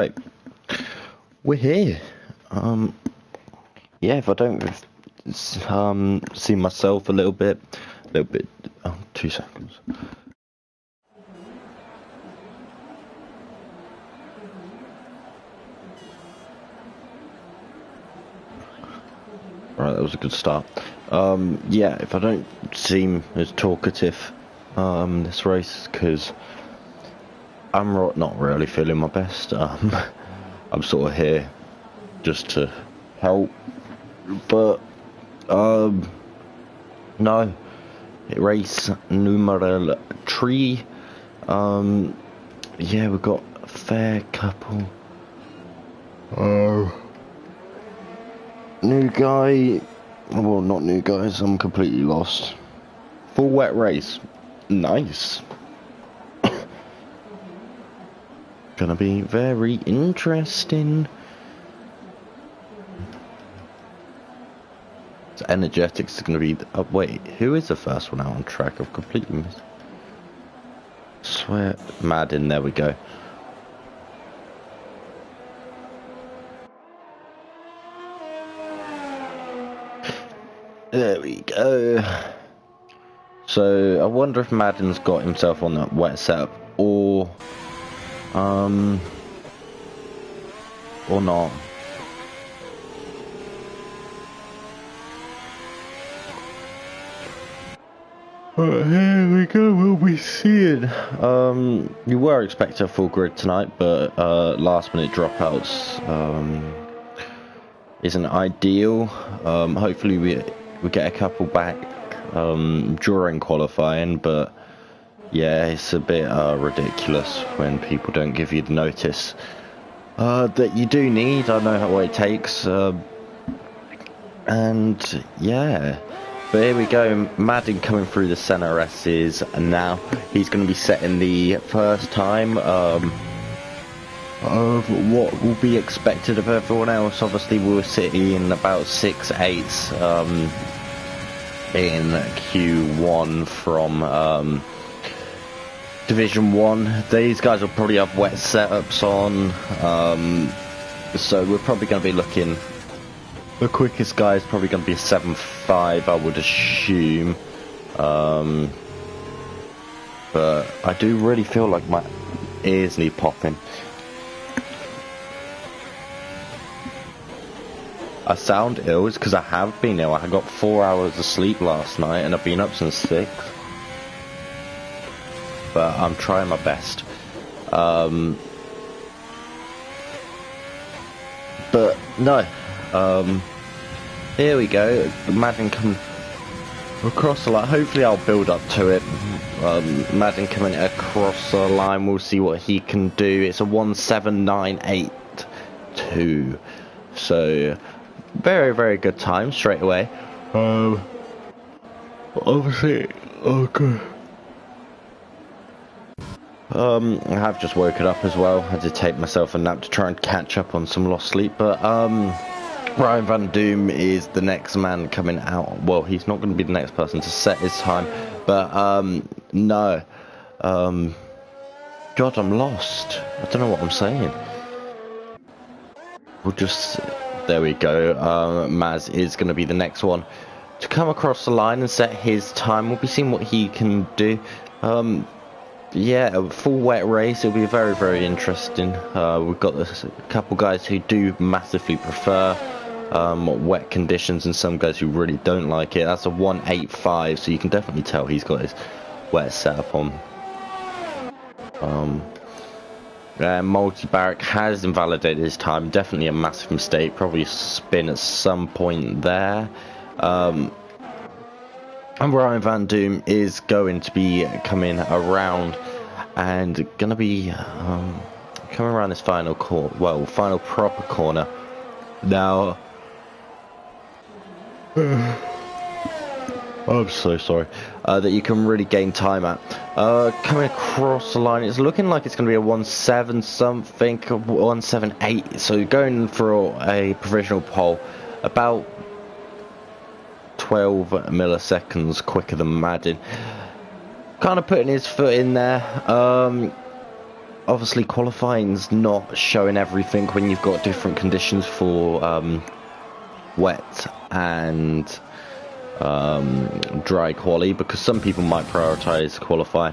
Right, we're here. Yeah, if I don't see myself a little bit. Oh, 2 seconds. Right, that was a good start. Yeah, if I don't seem as talkative this race, because I'm not really feeling my best. I'm sort of here just to help, but no, race numero 3. Yeah, we've got a fair couple. New guy, well, not new guys, I'm completely lost. Full wet race, nice. Gonna be very interesting. So Energetics is gonna be, wait, who is the first one out on track? I've completely missed. Swear, Madden, there we go. There we go. So I wonder if Madden's got himself on that wet setup or not. Here we go, we'll be seeing. You were expecting a full grid tonight, but last minute dropouts isn't ideal. Hopefully we get a couple back during qualifying, but yeah, it's a bit ridiculous when people don't give you the notice that you do need. I know how it takes, and yeah. But here we go, Madden coming through the center S's, and now he's going to be setting the first time of what will be expected of everyone else. Obviously, we were sitting in about 6.8 in Q1 from Division 1. These guys will probably have wet setups on, so we're probably going to be looking. The quickest guy is probably going to be a 7.5, I would assume. But I do really feel like my ears need popping. I sound ill, it's because I have been ill. I got 4 hours of sleep last night and I've been up since 6. But I'm trying my best. But no. Here we go, Madden coming across the line. Hopefully I'll build up to it. Madden coming across the line, we'll see what he can do. It's a 1.7982, so very, very good time straight away. Obviously, okay. I have just woken up as well. I had to take myself a nap to try and catch up on some lost sleep, but Ryan Van Doom is the next man coming out. Well, he's not going to be the next person to set his time, but no. God, I'm lost. I don't know what I'm saying. We'll just, there we go. Maz is going to be the next one to come across the line and set his time. We'll be seeing what he can do. Yeah, a full wet race. It'll be very, very interesting. We've got a couple guys who do massively prefer wet conditions and some guys who really don't like it. That's a 1.85, so you can definitely tell he's got his wet setup on. Multi-Barrack has invalidated his time. Definitely a massive mistake. Probably a spin at some point there. And Ryan Van Doom is going to be coming around and going to be coming around this final final proper corner. Now, I'm so sorry, that you can really gain time at. Coming across the line, it's looking like it's going to be a 1.7 something, 1.78, so going for a provisional pole, about 12 milliseconds quicker than Madden. Kind of putting his foot in there. obviously qualifying's not showing everything when you've got different conditions for wet and dry quali, because some people might prioritize qualify,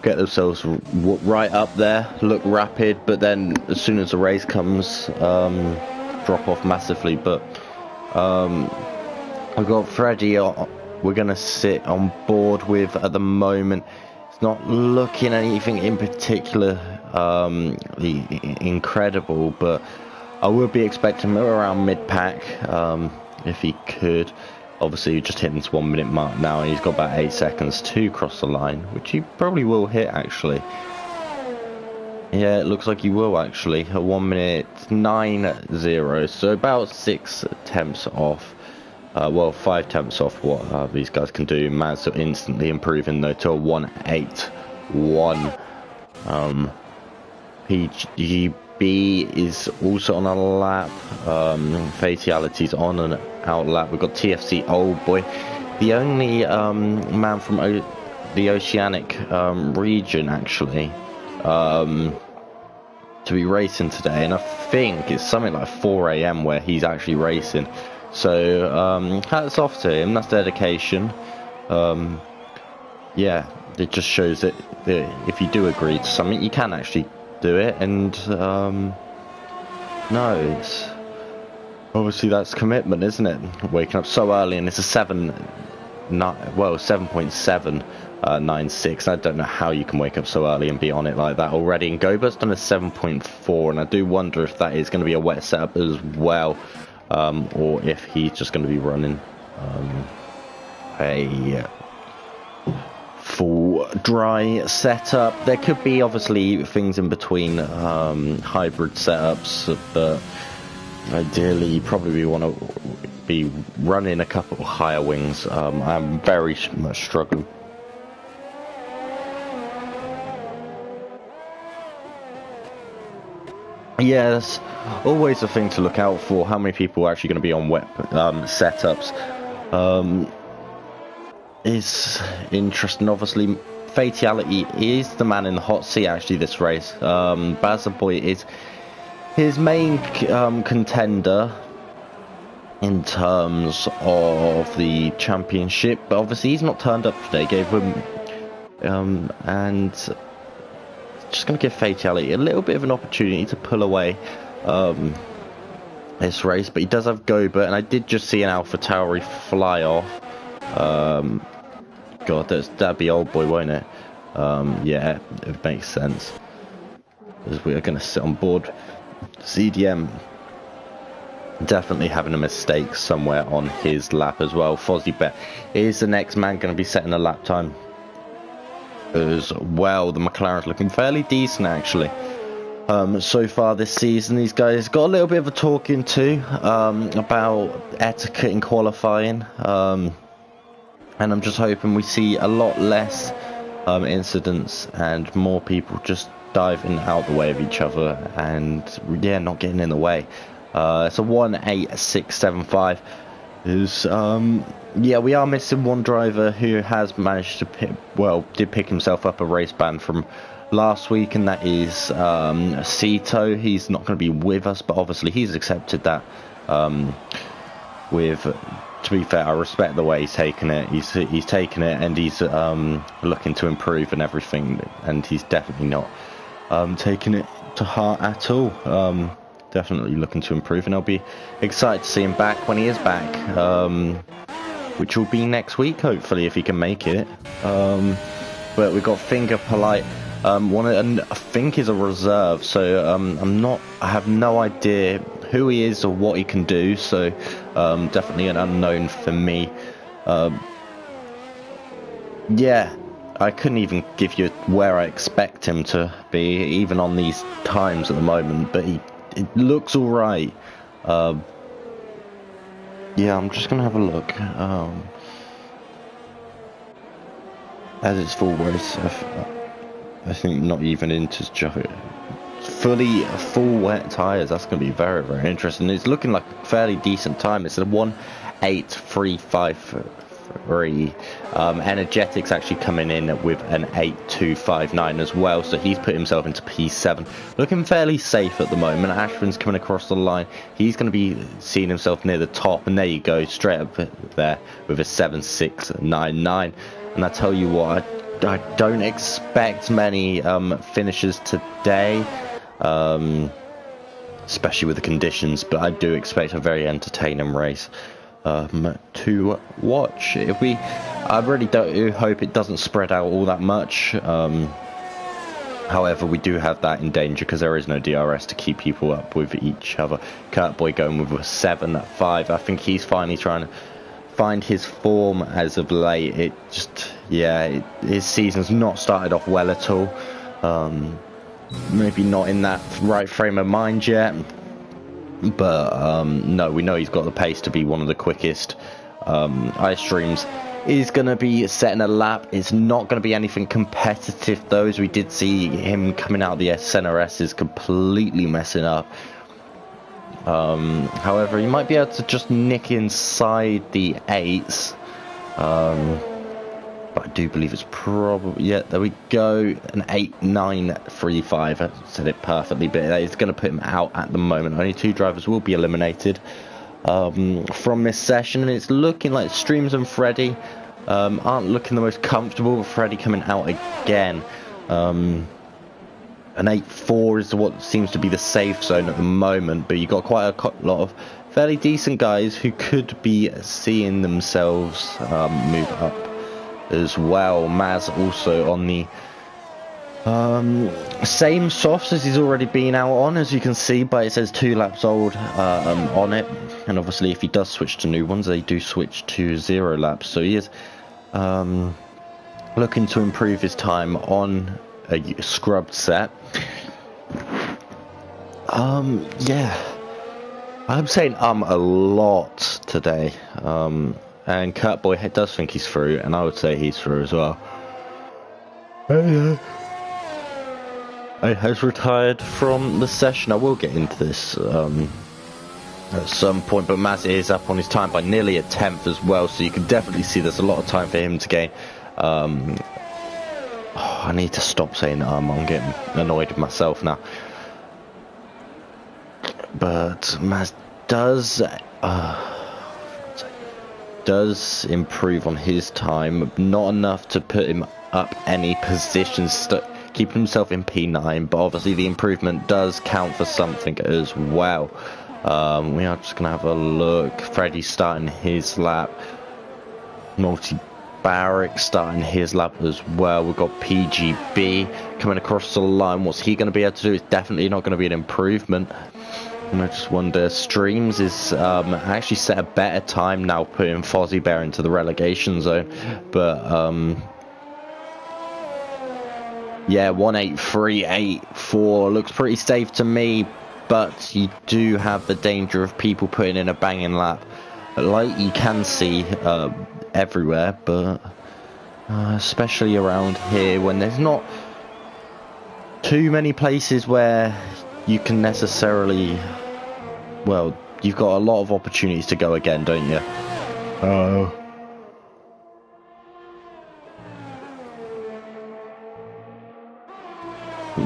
get themselves right up there, look rapid, but then as soon as the race comes, drop off massively. But I've got Freddie we're gonna sit on board with at the moment. It's not looking anything in particular incredible, but I would be expecting him around mid-pack if he could. Obviously, just hitting this 1 minute mark now, and he's got about 8 seconds to cross the line, which he probably will hit, actually. Yeah, it looks like he will, actually. A 1 minute 9.0, so about 6 attempts off. Well, 5 attempts off what these guys can do. Maz instantly improving, though, to a 1.81. PGB is also on a lap. Fatalities on and out lap. We've got TFC Old Boy, the only man from the Oceanic region, actually, to be racing today, and I think it's something like 4 AM where he's actually racing. So hats off to him. That's dedication. Yeah, it just shows that if you do agree to something, you can actually do it. And no, it's obviously that's commitment, isn't it? Waking up so early, and it's a 7.796. I don't know how you can wake up so early and be on it like that already. And Gobert's done a 7.4, and I do wonder if that is going to be a wet setup as well, or if he's just going to be running a full dry setup. There could be obviously things in between, hybrid setups, but ideally you probably want to be running a couple higher wings. I'm very much struggling. Yeah, that's always a thing to look out for. How many people are actually going to be on wet setups? Is interesting. Obviously, Fatality is the man in the hot seat actually this race. Bazaboy is his main contender in terms of the championship, but obviously he's not turned up today. Gave him and just going to give Fatality a little bit of an opportunity to pull away this race, but he does have Gobert, and I did just see an Alpha Tauri fly off. God, that'd be Old Boy, won't it? Yeah, it makes sense, as we are going to sit on board. CDM definitely having a mistake somewhere on his lap as well. Fozzie Bet is the next man going to be setting a lap time as well. The McLaren's looking fairly decent, actually. So far this season, these guys got a little bit of a talking to about etiquette in qualifying. And I'm just hoping we see a lot less incidents and more people just diving out the way of each other and, yeah, not getting in the way. So 18675 is, yeah, we are missing one driver who has managed to did pick himself up a race ban from last week, and that is Cito. He's not going to be with us, but obviously he's accepted that to be fair, I respect the way he's taken it. He's taken it, and he's looking to improve and everything, and he's definitely not taking it to heart at all. Definitely looking to improve, and I'll be excited to see him back when he is back, which will be next week, hopefully, if he can make it. But we've got Finger Polite, and I think he's a reserve, so I have no idea who he is or what he can do, so definitely an unknown for me. Yeah, I couldn't even give you where I expect him to be, even on these times at the moment, but it looks alright. Yeah, I'm just going to have a look. As it's full race, I think not even into full wet tyres. That's going to be very, very interesting. It's looking like a fairly decent time. It's a 1:8.35 8.3. Energetics actually coming in with an 8.259 as well, so he's put himself into P7. Looking fairly safe at the moment. Ashvin's coming across the line. He's going to be seeing himself near the top, and there you go, straight up there with a 7.699. And I tell you what, I don't expect many finishes today, especially with the conditions, but I do expect a very entertaining race to watch. I really do hope it doesn't spread out all that much. However, we do have that in danger because there is no DRS to keep people up with each other. Kurt Boy going with a 7.5. I think he's finally trying to find his form as of late. It just, yeah, his season's not started off well at all. Maybe not in that right frame of mind yet, but no, we know he's got the pace to be one of the quickest. Ice Dreams is going to be setting a lap. It's not going to be anything competitive though, as we did see him coming out of the center S is completely messing up. However, he might be able to just nick inside the 8s. But I do believe it's probably, yeah, there we go, an 8.935. I said it perfectly, but it's going to put him out at the moment. Only 2 drivers will be eliminated from this session, and it's looking like Streams and Freddy aren't looking the most comfortable, with Freddy coming out again. An 8.4 is what seems to be the safe zone at the moment, but you've got quite a lot of fairly decent guys who could be seeing themselves move up as well. Maz also on the same softs as he's already been out on, as you can see, but it says 2 laps old on it, and obviously if he does switch to new ones, they do switch to 0 laps, so he is looking to improve his time on a scrubbed set. Yeah, I'm saying a lot today, and Kurt Boy does think he's through, and I would say he's through as well. He has retired from the session. I will get into this at some point, but Maz is up on his time by nearly a 10th as well, so you can definitely see there's a lot of time for him to gain. I need to stop saying I'm getting annoyed with myself now. But Maz does improve on his time, not enough to put him up any positions, keeping himself in P9, but obviously the improvement does count for something as well. We are just gonna have a look. Freddy starting his lap, Barrick starting his lap as well. We've got PGB coming across the line. What's he going to be able to do? It's definitely not going to be an improvement. And I just wonder, Streams is actually set a better time now, putting Fozzie Bear into the relegation zone. But yeah, 1.838.4 looks pretty safe to me. But you do have the danger of people putting in a banging lap, like you can see everywhere, but especially around here, when there's not too many places where you can necessarily, well, you've got a lot of opportunities to go again, don't you?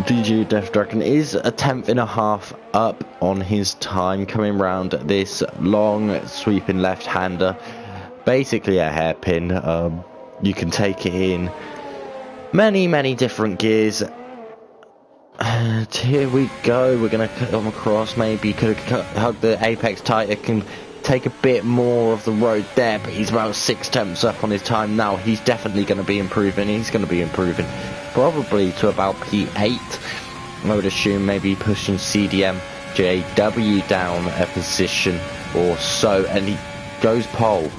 DJ Death Dragon is a 10.5 up on his time, coming round this long sweeping left-hander, basically a hairpin. You can take it in many different gears. And here we go, we're going to come across, maybe you could hug the apex tight. It can take a bit more of the road there, but he's about 6 tenths up on his time now. He's definitely going to be improving. He's going to be improving probably to about P8. I would assume, maybe pushing CDM JW down a position or so, and he goes pole.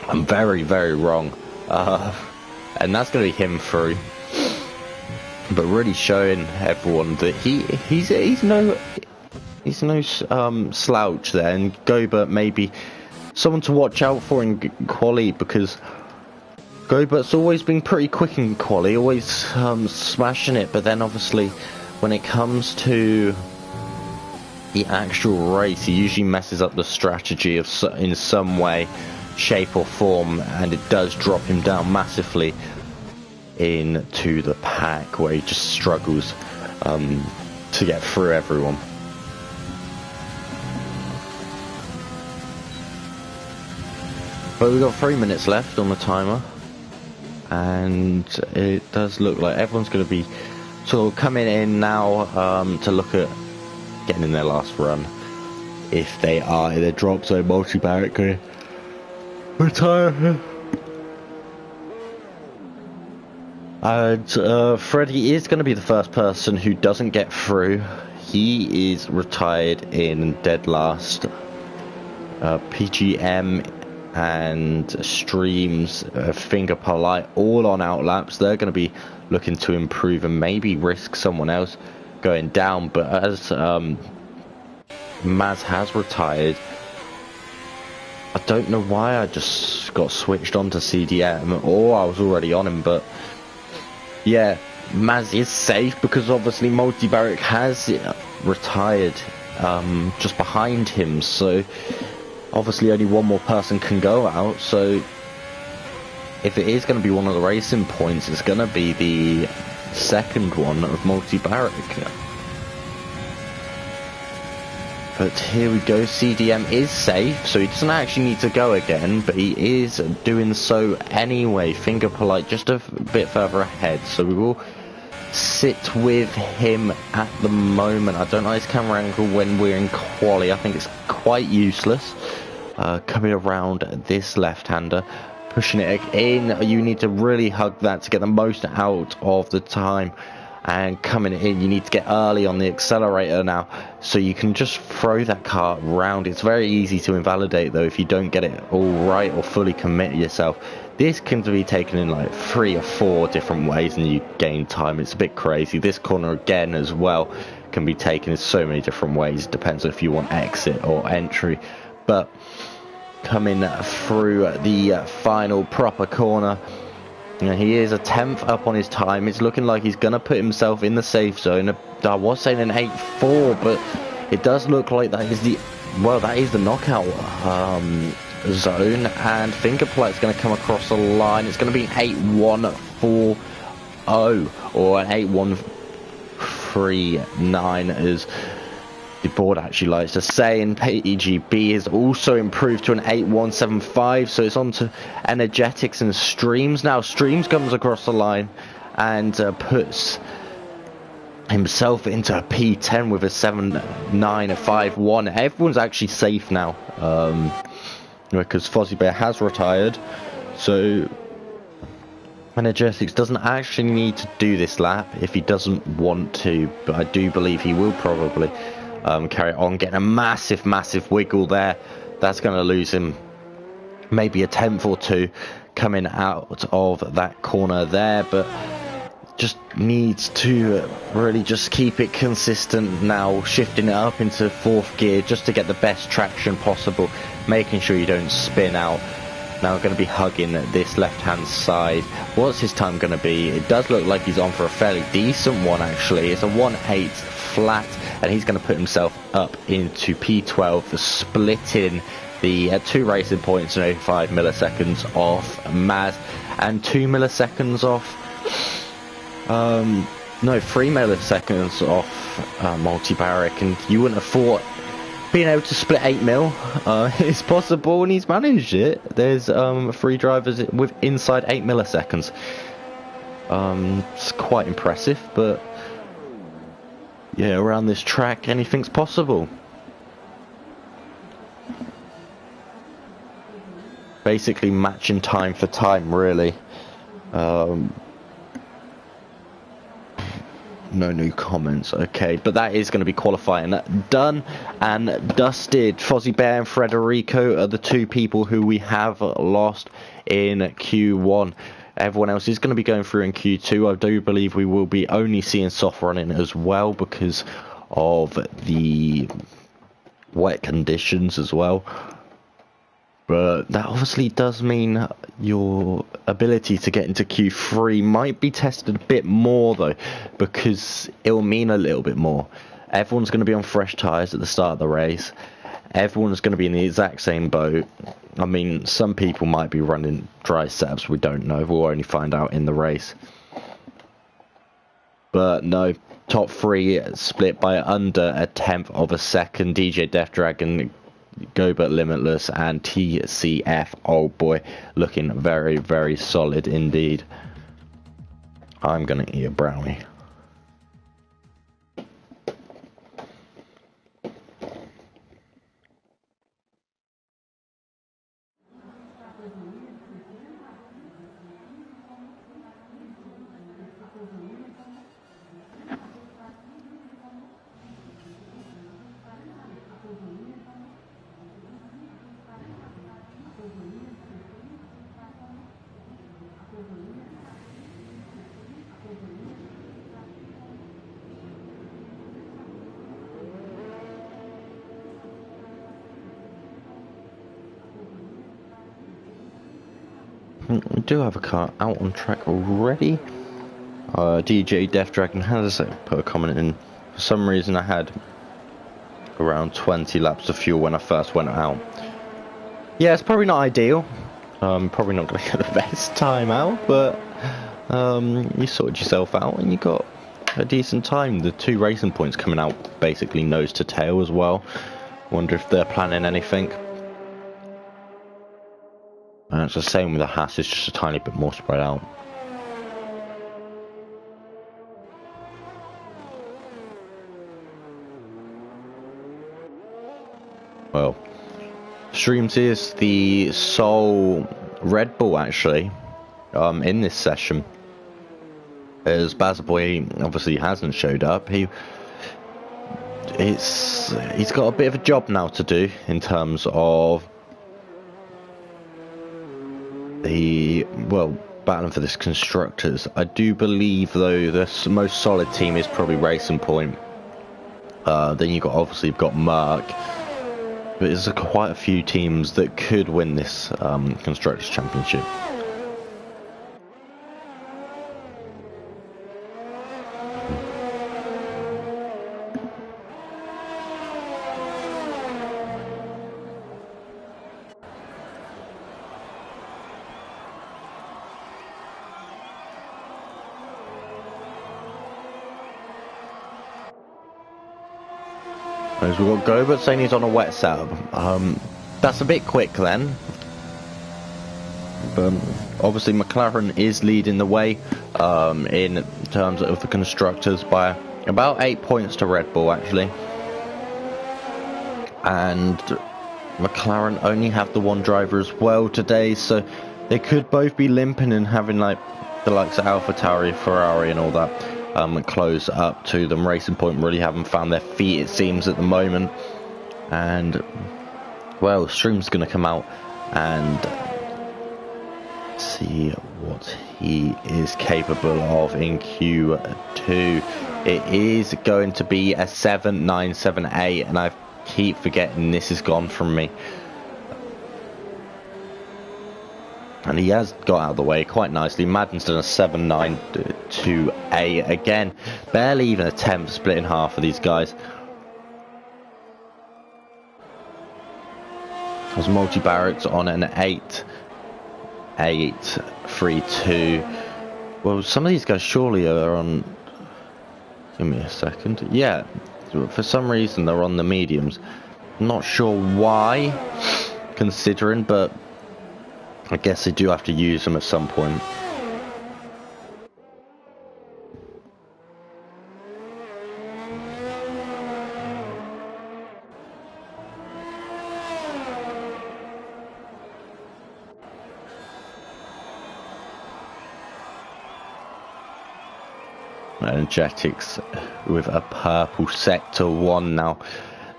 I'm very wrong, and that's going to be him through. But really showing everyone that he's no slouch there, and Gobert maybe someone to watch out for in quali, because Gobert's always been pretty quick in quali, always smashing it, but then obviously when it comes to the actual race, he usually messes up the strategy in some way, shape or form, and it does drop him down massively into the pack, where he just struggles to get through everyone. But we've got 3 minutes left on the timer, and it does look like everyone's going to be sort of coming in now to look at getting in their last run. If they are in the drop zone, Multi-Barrett can retire. And Freddie is going to be the first person who doesn't get through. He is retired in dead last. PGM and Streams, Finger Polite, all on outlaps. They're going to be looking to improve and maybe risk someone else going down. But as Maz has retired, I don't know why I just got switched on to CDM, or I was already on him, but yeah, Maz is safe because obviously Multi-Barrett has retired just behind him, so obviously only one more person can go out. So if it is going to be one of the racing points, it's going to be the second one of Multi-Barrett. But here we go, CDM is safe, so he doesn't actually need to go again, but he is doing so anyway. Finger Polite just a bit further ahead, so we will sit with him at the moment. I don't know his camera angle when we're in quali. I think it's quite useless. Coming around this left-hander, pushing it in. You need to really hug that to get the most out of the time. And coming in, you need to get early on the accelerator now, so you can just throw that car around. It's very easy to invalidate though if you don't get it all right or fully commit yourself. This can be taken in like 3 or 4 different ways and you gain time. It's a bit crazy. This corner again as well can be taken in so many different ways. It depends if you want exit or entry. But coming through the final proper corner, he is a 10th up on his time. It's looking like he's going to put himself in the safe zone. I was saying an 8.4, but it does look like that is the, well, that is the knockout zone. And Finger Polite's going to come across the line. It's going to be an 8.140 or an 8.139 as the board actually likes to say. And PGB is also improved to an 8.175, so it's on to Energetics and Streams. Now Streams comes across the line and puts himself into a P10 with a 7.951. Everyone's actually safe now because Fozzie Bear has retired, so Energetics doesn't actually need to do this lap if he doesn't want to, but I do believe he will probably carry on, getting a massive wiggle there. That's going to lose him maybe a 10th or 2 coming out of that corner there, but just needs to really just keep it consistent now, shifting it up into 4th gear just to get the best traction possible, making sure you don't spin out. Now going to be hugging this left-hand side. What's his time going to be? It does look like he's on for a fairly decent one actually. It's a 1.8 flat, and he's going to put himself up into P12, splitting the 2 racing points and 85 milliseconds off Maz, and 2 milliseconds off, no, 3 milliseconds off Multi-Barrett. And you wouldn't have thought being able to split 8 mil is possible, and he's managed it. There's 3 drivers with inside 8 milliseconds. It's quite impressive, but yeah, around this track, anything's possible. Basically matching time for time, really. No new comments, okay, but that is going to be qualifying done and dusted. Fozzie Bear and Frederico are the 2 people who we have lost in Q1. Everyone else is going to be going through in Q2. I do believe we will be only seeing soft running as well because of the wet conditions as well. But that obviously does mean your ability to get into Q3 might be tested a bit more though, because it will mean a little bit more. Everyone's going to be on fresh tyres at the start of the race, Everyone's going to be in the exact same boat. I mean, some people might be running dry setups, we don't know. We'll only find out in the race. But no, top three split by under a tenth of a second. DJ Death Dragon, Gobert Limitless, and TCF Old Boy looking very, very solid indeed. I'm going to eat a brownie. We do have a car out on track already. DJ Death Dragon has put a comment in. For some reason I had around 20 laps of fuel when I first went out. Yeah, it's probably not ideal. Probably not going to get the best time out, but you sorted yourself out and you got a decent time. The 2 racing points coming out basically nose to tail as well. Wonder if they're planning anything. And it's the same with the Haas, it's just a tiny bit more spread out. Well, Streams is the sole Red Bull actually in this session, as Bazboy obviously hasn't showed up. He's got a bit of a job now to do in terms of battling for this constructors. I do believe though the most solid team is probably Racing Point. Then you've got Merc, but there's quite a few teams that could win this constructors championship. As we've got Gobert saying he's on a wet setup. That's a bit quick then. But obviously McLaren is leading the way in terms of the constructors by about 8 points to Red Bull actually. And McLaren only have the one driver as well today, so they could both be limping and having like the likes of AlphaTauri, Ferrari and all that close up to them. Racing Point really haven't found their feet, it seems, at the moment. And well, Stream's going to come out and see what he is capable of in Q2. It is going to be a 7.978, and I keep forgetting this is gone from me. And he has got out of the way quite nicely. Madden's done a 7.928 again. Barely even a 10th split in half for these guys. There's multi-barracks on an 8.832. Well, some of these guys surely are on... Give me a second. Yeah, for some reason they're on the mediums. Not sure why, considering, but I guess they do have to use them at some point. Energetics with a purple sector 1 now,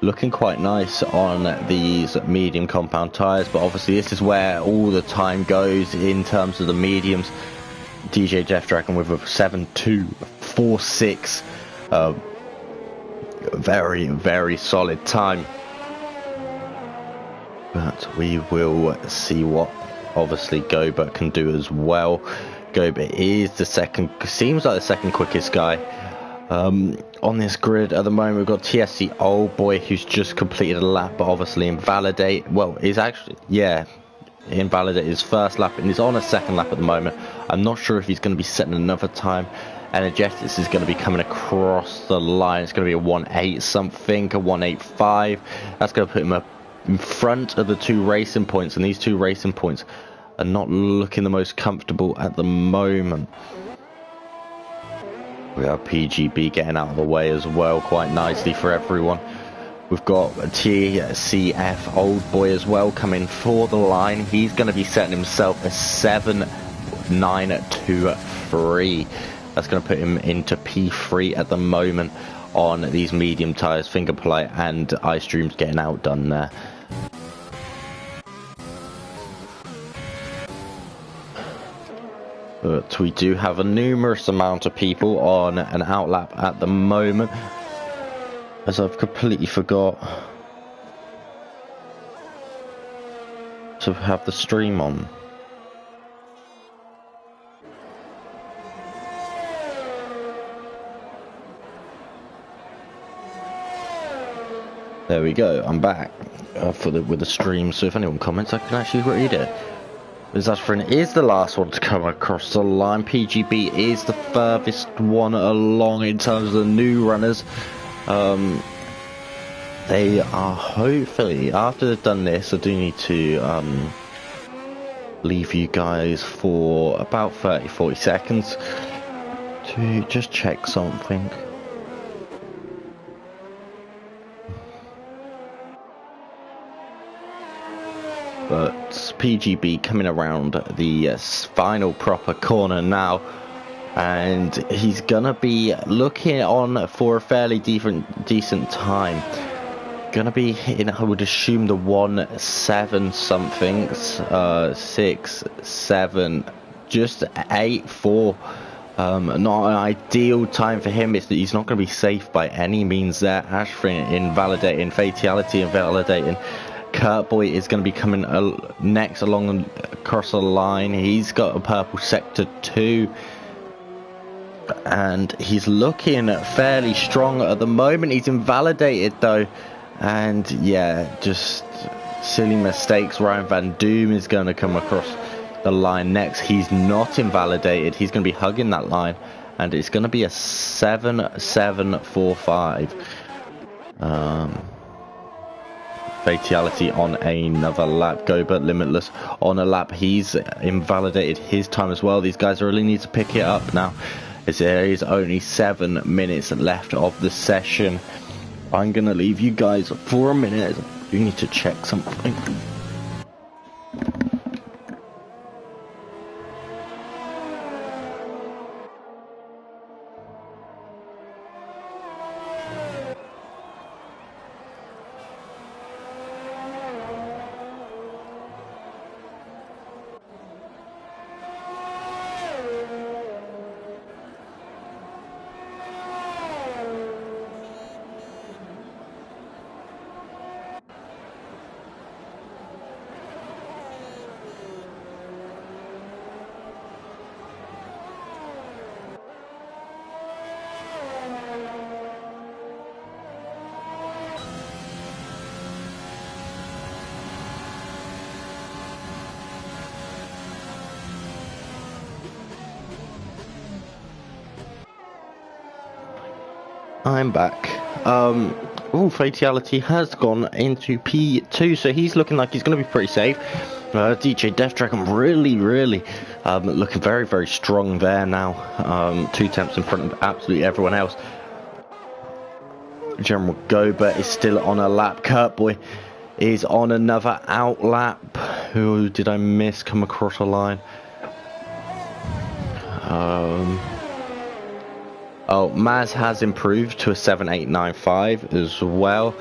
looking quite nice on these medium compound tyres, but obviously this is where all the time goes in terms of the mediums. DJ Death Dragon with a 7.246, very, very solid time. But we will see what obviously Gobert can do as well. Gobert is the second, seems like the second quickest guy. on this grid at the moment. We've got TSC Old Boy, who's just completed a lap, but obviously invalidate. Well, he's actually, yeah, invalidate his first lap, and he's on a second lap at the moment. I'm not sure if he's going to be setting another time. Energetics is going to be coming across the line. It's going to be a 1.8 something, a 1.85. That's going to put him up in front of the 2 racing points, and these 2 racing points are not looking the most comfortable at the moment. We have PGB getting out of the way as well quite nicely for everyone. We've got a TCF Old Boy as well coming for the line. He's going to be setting himself a 7.923. That's going to put him into P3 at the moment on these medium tyres. Fingerplay and Ice Dreams getting outdone there. But we do have a numerous amount of people on an outlap at the moment, as I've completely forgot to have the stream on. There we go, I'm back with the stream, so if anyone comments I can actually read it. Zastrin is the last one to come across the line. PGB is the furthest one along in terms of the new runners. They are hopefully, after they've done this, I do need to leave you guys for about 30-40 seconds to just check something. But PGB coming around the final proper corner now, and he's gonna be looking on for a fairly decent time. Gonna be hitting, I would assume, the 1.7 somethings, 6, 7, just 8.4. Not an ideal time for him. It's that he's not going to be safe by any means there. Ashford invalidating, Fatality invalidating. Kurt Boy is going to be coming next along across the line. He's got a purple sector 2, and he's looking fairly strong at the moment. He's invalidated though, and yeah, just silly mistakes. Ryan Van Doom is going to come across the line next. He's not invalidated. He's going to be hugging that line, and it's going to be a 7.745. Fatality on another lap. Gobert Limitless on a lap. He's invalidated his time as well. These guys really need to pick it up now, as there is only 7 minutes left of the session. I'm gonna leave you guys for a minute. You need to check something. I'm back. Fatality has gone into P2, so he's looking like he's going to be pretty safe. DJ Death Dragon really looking very strong there now. 2 tenths in front of absolutely everyone else. General Gobert is still on a lap. Kurt Boy is on another out lap. Who did I miss come across a line? Oh, Maz has improved to a 7.895 as well.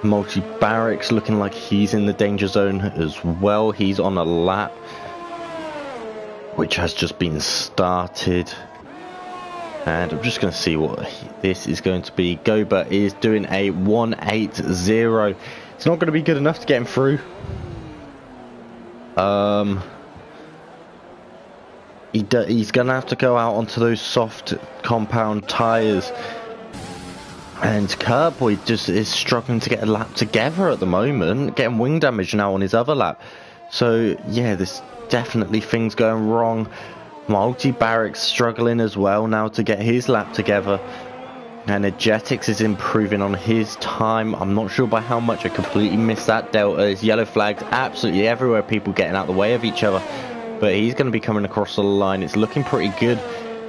Multi Barracks looking like he's in the danger zone as well. He's on a lap, which has just been started. And I'm just going to see what this is going to be. Gobert is doing a 1.80. It's not going to be good enough to get him through. He's going to have to go out onto those soft compound tyres. And Kurtboy just is struggling to get a lap together at the moment, getting wing damage now on his other lap. So yeah, there's definitely things going wrong. Multi-Barracks struggling as well now to get his lap together. Energetics is improving on his time. I'm not sure by how much. I completely missed that delta. There's yellow flags absolutely everywhere, people getting out of the way of each other. But he's going to be coming across the line. It's looking pretty good.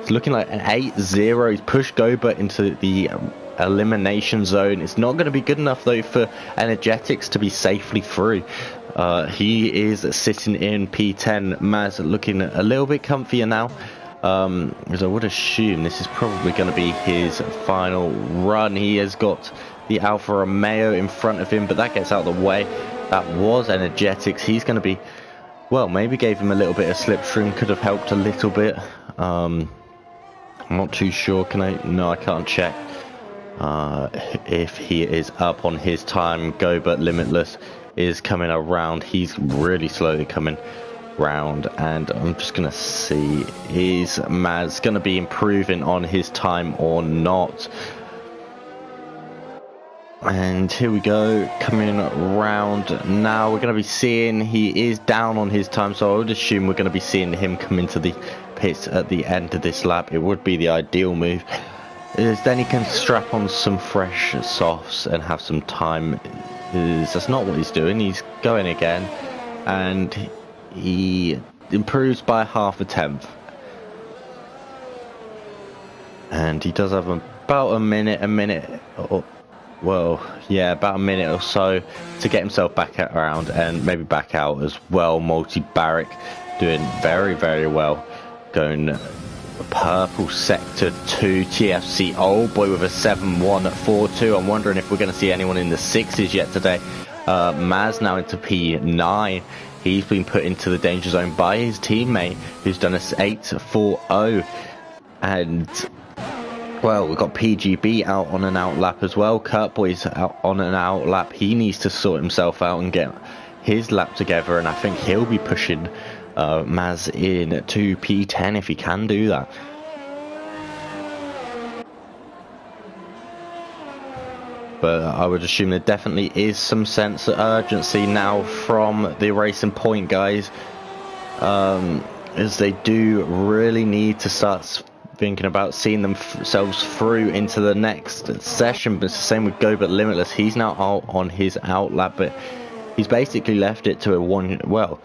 It's looking like an 8-0. He's pushed Gobert into the elimination zone. It's not going to be good enough though for Energetics to be safely through. He is sitting in P10. Maz looking a little bit comfier now. As I would assume this is probably going to be his final run. He has got the Alfa Romeo in front of him, but that gets out of the way. That was Energetics. He's going to be, well, maybe gave him a little bit of slipstream, could have helped a little bit. I'm not too sure. Can I? No, I can't check if he is up on his time. Gobert Limitless is coming around. He's really slowly coming round, and I'm just gonna see, is Maz gonna be improving on his time or not? And here we go, coming round now. We're gonna be seeing he is down on his time, so I would assume we're gonna be seeing him come into the pits at the end of this lap. It would be the ideal move, then he can strap on some fresh softs and have some time. That's not what he's doing. He's going again, and he improves by half a tenth, and he does have about a minute or, well, yeah, about a minute or so to get himself back around and maybe back out as well. Multi-Barrack doing very, very well, going purple sector 2 TFC Old Boy with a 7-1-4-2. I'm wondering if we're going to see anyone in the 6s yet today. Maz now into P9. He's been put into the danger zone by his teammate, who's done a 8-4-0. And, well, we've got PGB out on an out lap as well. Kurtboy's out on an out lap. He needs to sort himself out and get his lap together, and I think he'll be pushing Maz in to P10 if he can do that. But I would assume there definitely is some sense of urgency now from the Racing Point guys, as they do really need to start thinking about seeing themselves through into the next session. But it's the same with Gobert Limitless. He's now out on his out lap, but he's basically left it to a one. Well,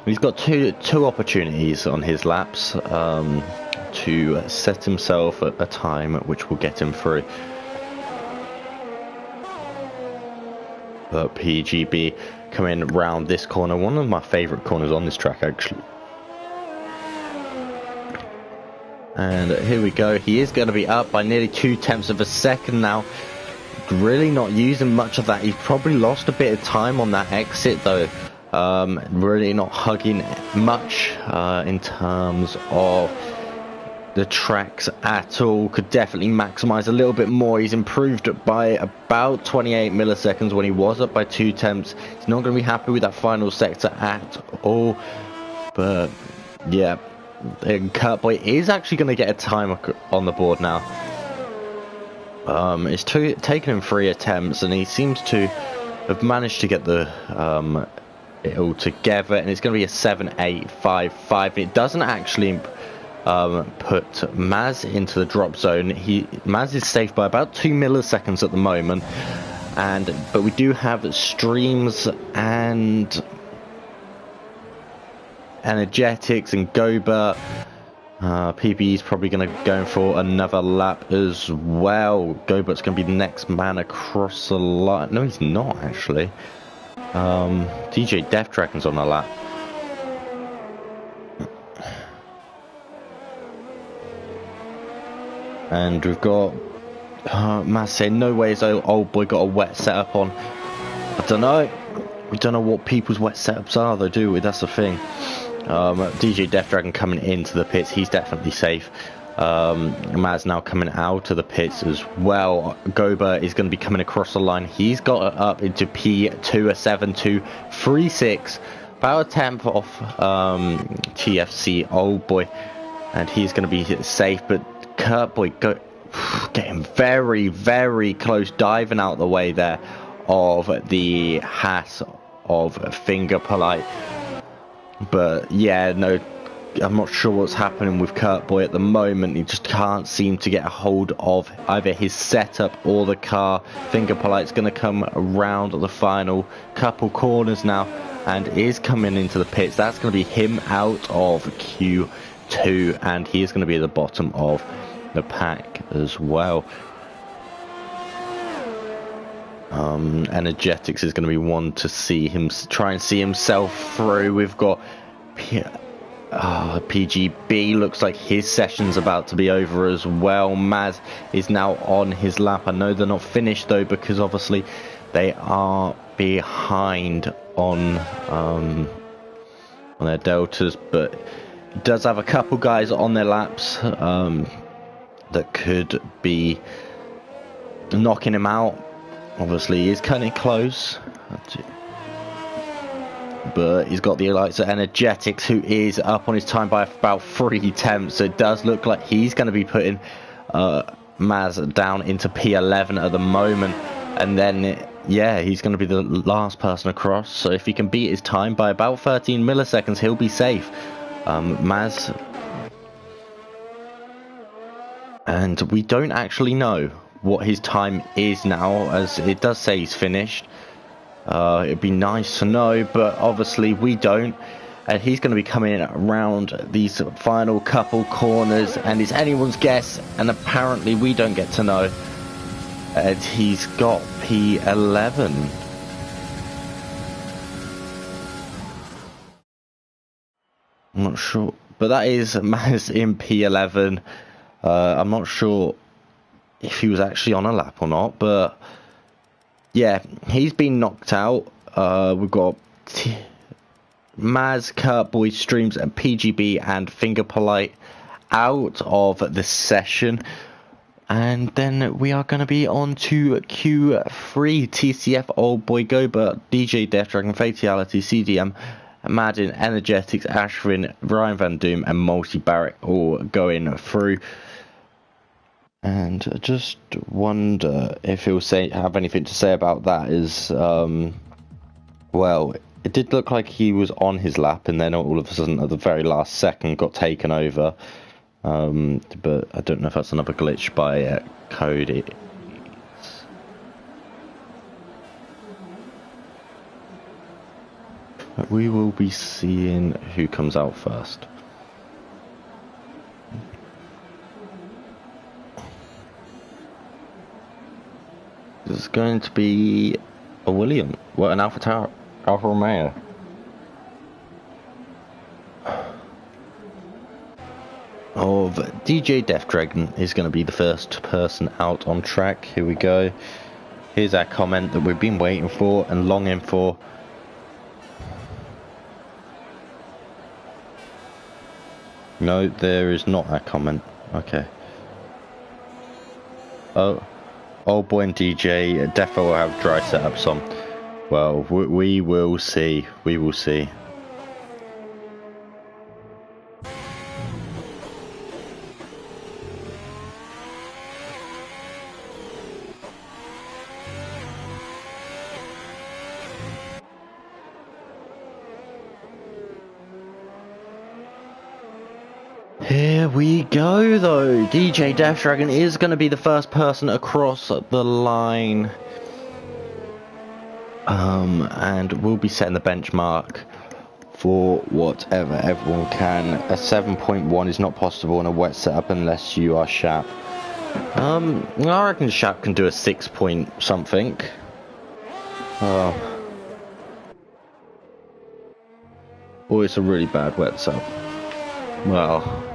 he's got two opportunities on his laps to set himself a time which will get him through. But PGB coming round this corner, one of my favourite corners on this track actually. And here we go, he is going to be up by nearly 2/10 of a second now. Really not using much of that. He's probably lost a bit of time on that exit though. Really not hugging much in terms of the tracks at all. Could definitely maximize a little bit more. He's improved by about 28 milliseconds when he was up by 2/10. He's not going to be happy with that final sector at all. But yeah, Kurtboy is actually going to get a time on the board now. It's taken him 3 attempts, and he seems to have managed to get the it all together, and it's going to be a 7-8-5-5. It doesn't actually put Maz into the drop zone. Maz is safe by about 2 milliseconds at the moment, but we do have Streams and Energetics and Gobert. PB is probably going to go for another lap as well. Gobert's going to be the next man across the line. No, he's not actually. DJ Death Dragon's on a lap. And we've got Maz saying, no way is Old Boy got a wet setup on. I don't know. We don't know what people's wet setups are though, do we? That's the thing. DJ Death Dragon coming into the pits, he's definitely safe. Maz now coming out of the pits as well. Gobert is going to be coming across the line. He's got up into P2, a 7-2-3-6, about a tenth off TFC Old Boy, and he's going to be safe. But Kurtboy getting very, very close, diving out the way there of the Haas of Finger Polite. But yeah, no, I'm not sure what's happening with Kurt Boy at the moment. He just can't seem to get a hold of either his setup or the car. Finger Polite's going to come around the final couple corners now and is coming into the pits. That's going to be him out of Q2, and he is going to be at the bottom of the pack as well. Energetics is going to be one to see him try and see himself through. We've got PGB. Looks like his session's about to be over as well. Maz is now on his lap. I know they're not finished though, because obviously they are behind on their deltas, but does have a couple guys on their laps that could be knocking him out. Obviously, he is cutting it close, but he's got the lights of Energetics, who is up on his time by about 3 tenths. So it does look like he's going to be putting Maz down into P11 at the moment, and then yeah, he's going to be the last person across. So if he can beat his time by about 13 milliseconds, he'll be safe. Maz, and we don't actually know what his time is now, as it does say he's finished. It'd be nice to know, but obviously we don't. And he's going to be coming around these final couple corners, and it's anyone's guess, and apparently we don't get to know. And he's got P11. I'm not sure, but that is Maz in P11. I'm not sure if he was actually on a lap or not, but yeah, he's been knocked out. We've got Maz, Kurt Boy, Streams, and PGB and Finger Polite out of the session. And then we are going to be on to Q3. TCF, Old Boy Gober, DJ Death Dragon, Fatality, CDM, Madden, Energetics, Ashwin, Ryan Van Doom, and Multi Barrett all going through. And I just wonder if he'll have anything to say about that. Is well, it did look like he was on his lap, and then all of a sudden at the very last second got taken over. But I don't know if that's another glitch by Cody. We will be seeing who comes out first. It's going to be a William, an Alfa Romeo. Of DJ Death Dragon is going to be the first person out on track. Here we go. Here's our comment that we've been waiting for and longing for. No, there is not a comment. Okay. Oh. Old Boy and DJ defo will have dry setups on. Well, we will see. We will see. Here we go though. DJ Death Dragon is going to be the first person across the line. And we'll be setting the benchmark for whatever everyone can. A 7.1 is not possible in a wet setup unless you are Shap. I reckon Shap can do a 6 point something. Or it's a really bad wet setup. Well,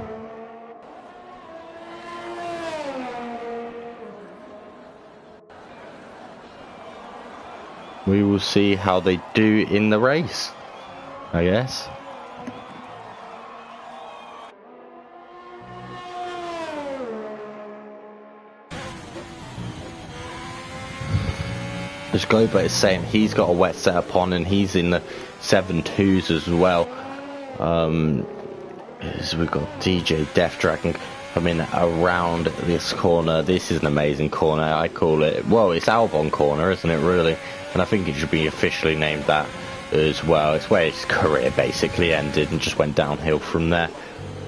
we will see how they do in the race, I guess. This Glober is saying he's got a wet setup on and he's in the 7.2s as well. So we've got DJ Death Dragon coming around this corner. This is an amazing corner. I call it, well, it's Albon corner, isn't it, really? And I think it should be officially named that as well. It's where his career basically ended and just went downhill from there.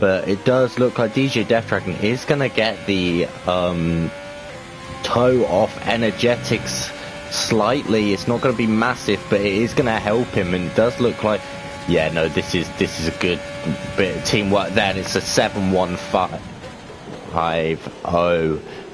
But it does look like DJ Death Dragon is going to get the toe off Energetics slightly. It's not going to be massive, but it is going to help him, and it does look like, yeah, no, this is a good bit of teamwork there. And it's a 7-1-5-0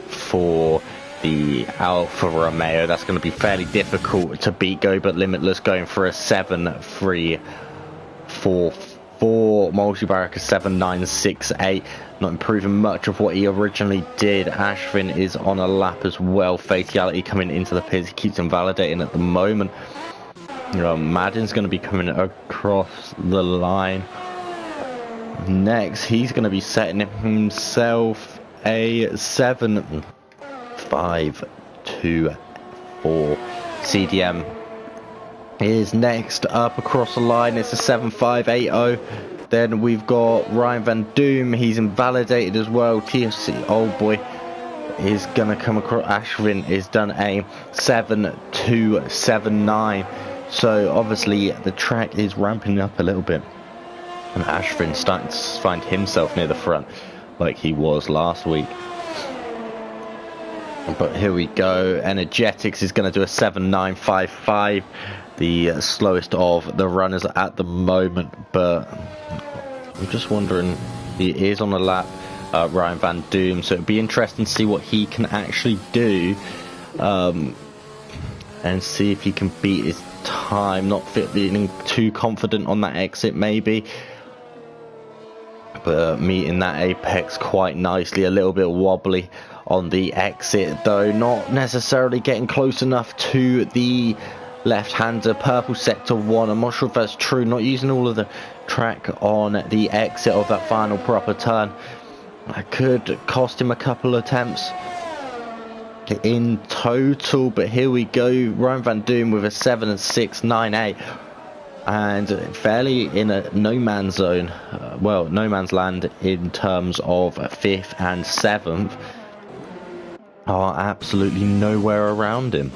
for the Alfa Romeo. That's going to be fairly difficult to beat. Go But Limitless going for a 7-3-4-4. Multi-Barrack a 7-9-6-8. Not improving much of what he originally did. Ashvin is on a lap as well. Fatality coming into the pits. He keeps invalidating at the moment. Madden's going to be coming across the line. Next, he's going to be setting himself a 7-5-2-4. CDM is next up across the line. It's a 7-5-8-0. Then we've got Ryan Van Doom. He's invalidated as well. TFC Old Boy is going to come across. Ashvin is done a 7-2-7-9. So obviously the track is ramping up a little bit. And Ashvin starting to find himself near the front like he was last week. But here we go. Energetics is going to do a 7-9-5-5. The slowest of the runners at the moment. But I'm just wondering, he is on a lap, Ryan Van Doom. So it'd be interesting to see what he can actually do. And see if he can beat his time. Not feeling too confident on that exit maybe. But meeting that apex quite nicely. A little bit wobbly on the exit though. Not necessarily getting close enough to the left-hander. Purple sector 1. I'm not sure if that's true. Not using all of the track on the exit of that final proper turn. That could cost him a couple attempts in total. But here we go. Ryan Van Doom with a 7-6-9-8. And fairly in a no man's zone. Well, no man's land in terms of 5th and 7th. Are absolutely nowhere around him.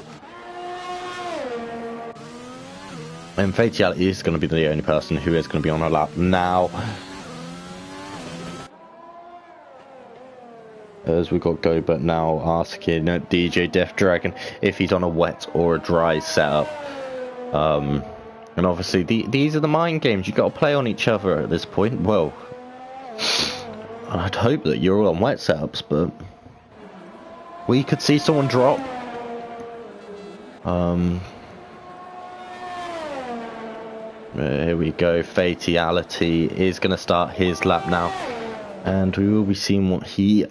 And Fatality is going to be the only person who is going to be on a lap now. As we got Go But now asking DJ Death Dragon if he's on a wet or a dry setup. And obviously these are the mind games. You got to play on each other at this point. Well, I'd hope that you're all on wet setups, but we could see someone drop. Here we go. Fatality is going to start his lap now, and we will be seeing what he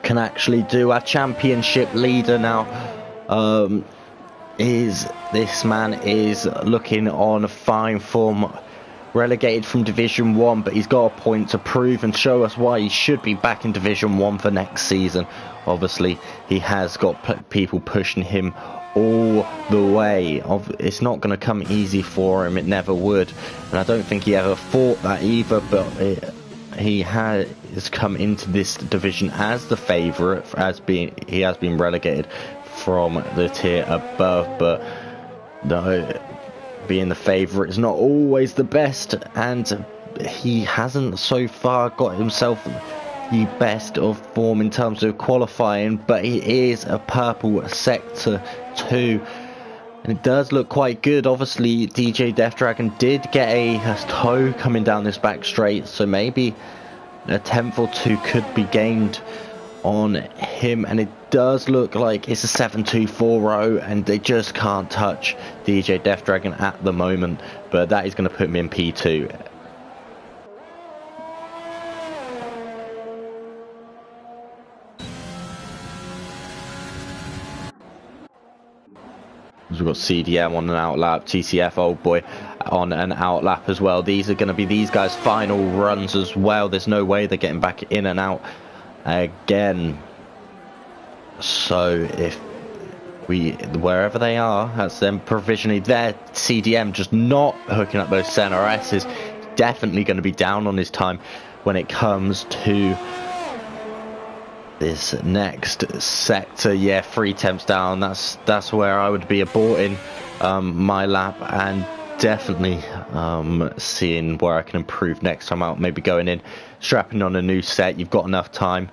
can actually do. Our championship leader now this man is looking on fine form. Relegated from Division 1, but he's got a point to prove and show us why he should be back in Division 1 for next season. Obviously, he has got people pushing him all the way. It's not going to come easy for him. It never would. And I don't think he ever thought that either, but he has come into this division as the favourite, he has been relegated from the tier above, but no, being the favourite is not always the best, and he hasn't so far got himself the best of form in terms of qualifying, but he is a purple sector 2, and it does look quite good. Obviously DJ Death Dragon did get a toe coming down this back straight, so maybe a tenth or two could be gained on him, and it does look like it's a 7-2-4-0, and they just can't touch DJ Death Dragon at the moment, but that is going to put him in P2. We've got CDM on an outlap, TCF Old Boy on an outlap as well. These are going to be these guys' final runs as well. There's no way they're getting back in and out again. So if wherever they are, that's them provisionally there. CDM just not hooking up those center S's. Definitely going to be down on his time when it comes to this next sector. Yeah, 3 temps down. That's where I would be aborting my lap, and definitely seeing where I can improve next time out. Maybe going in, strapping on a new set. You've got enough time,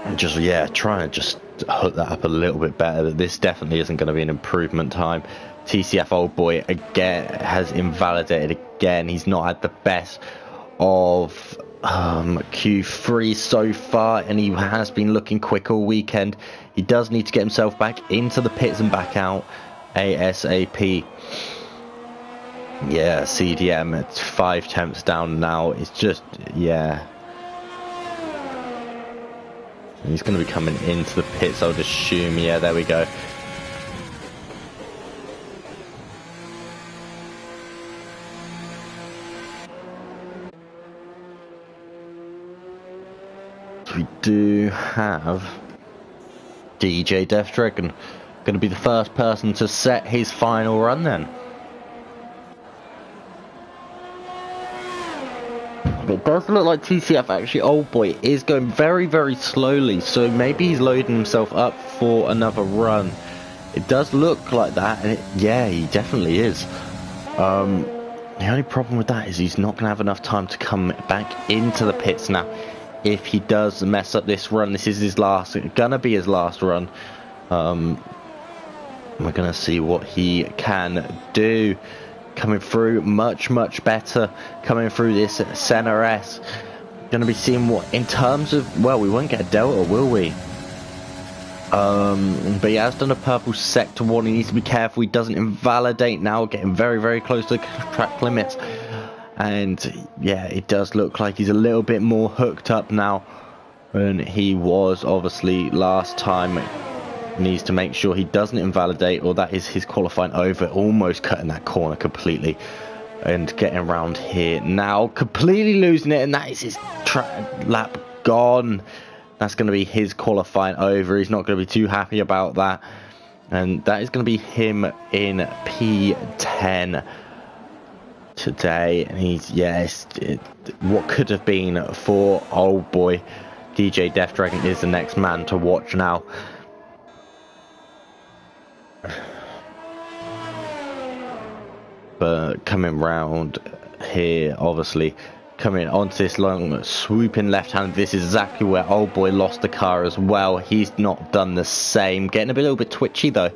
and just trying to just hook that up a little bit better. This definitely isn't going to be an improvement time. TCF Old Boy again has invalidated again. He's not had the best of Q3 so far, and he has been looking quick all weekend. He does need to get himself back into the pits and back out ASAP. Yeah, CDM at 5 temps down now. It's just, yeah, he's going to be coming into the pits, I would assume. Yeah, there we go. We do have DJ Death Dragon going to be the first person to set his final run then. It does look like TCF actually Old Boy is going very, very slowly, so maybe he's loading himself up for another run. It does look like that, and yeah, he definitely is. The only problem with that is he's not going to have enough time to come back into the pits now. If he does mess up this run, this is his last, gonna be his last run. We're gonna see what he can do. Coming through much better, coming through this center S. Gonna be seeing what in terms of, well, we won't get a delta, will we? But he has done a purple sector one. He needs to be careful he doesn't invalidate now, getting very close to the track limits. And yeah, it does look like he's a little bit more hooked up now than he was obviously last time. Needs to make sure he doesn't invalidate, or that is his qualifying over. Almost cutting that corner completely and getting around here now, completely losing it, and that is his lap gone. That's going to be his qualifying over. He's not going to be too happy about that, and that is going to be him in P10 today. And he's, yes, what could have been for Old Boy. DJ Death Dragon is the next man to watch now. But coming round here, obviously coming onto this long swooping left hand, this is exactly where Old Boy lost the car as well. He's not done the same, getting a little bit twitchy though,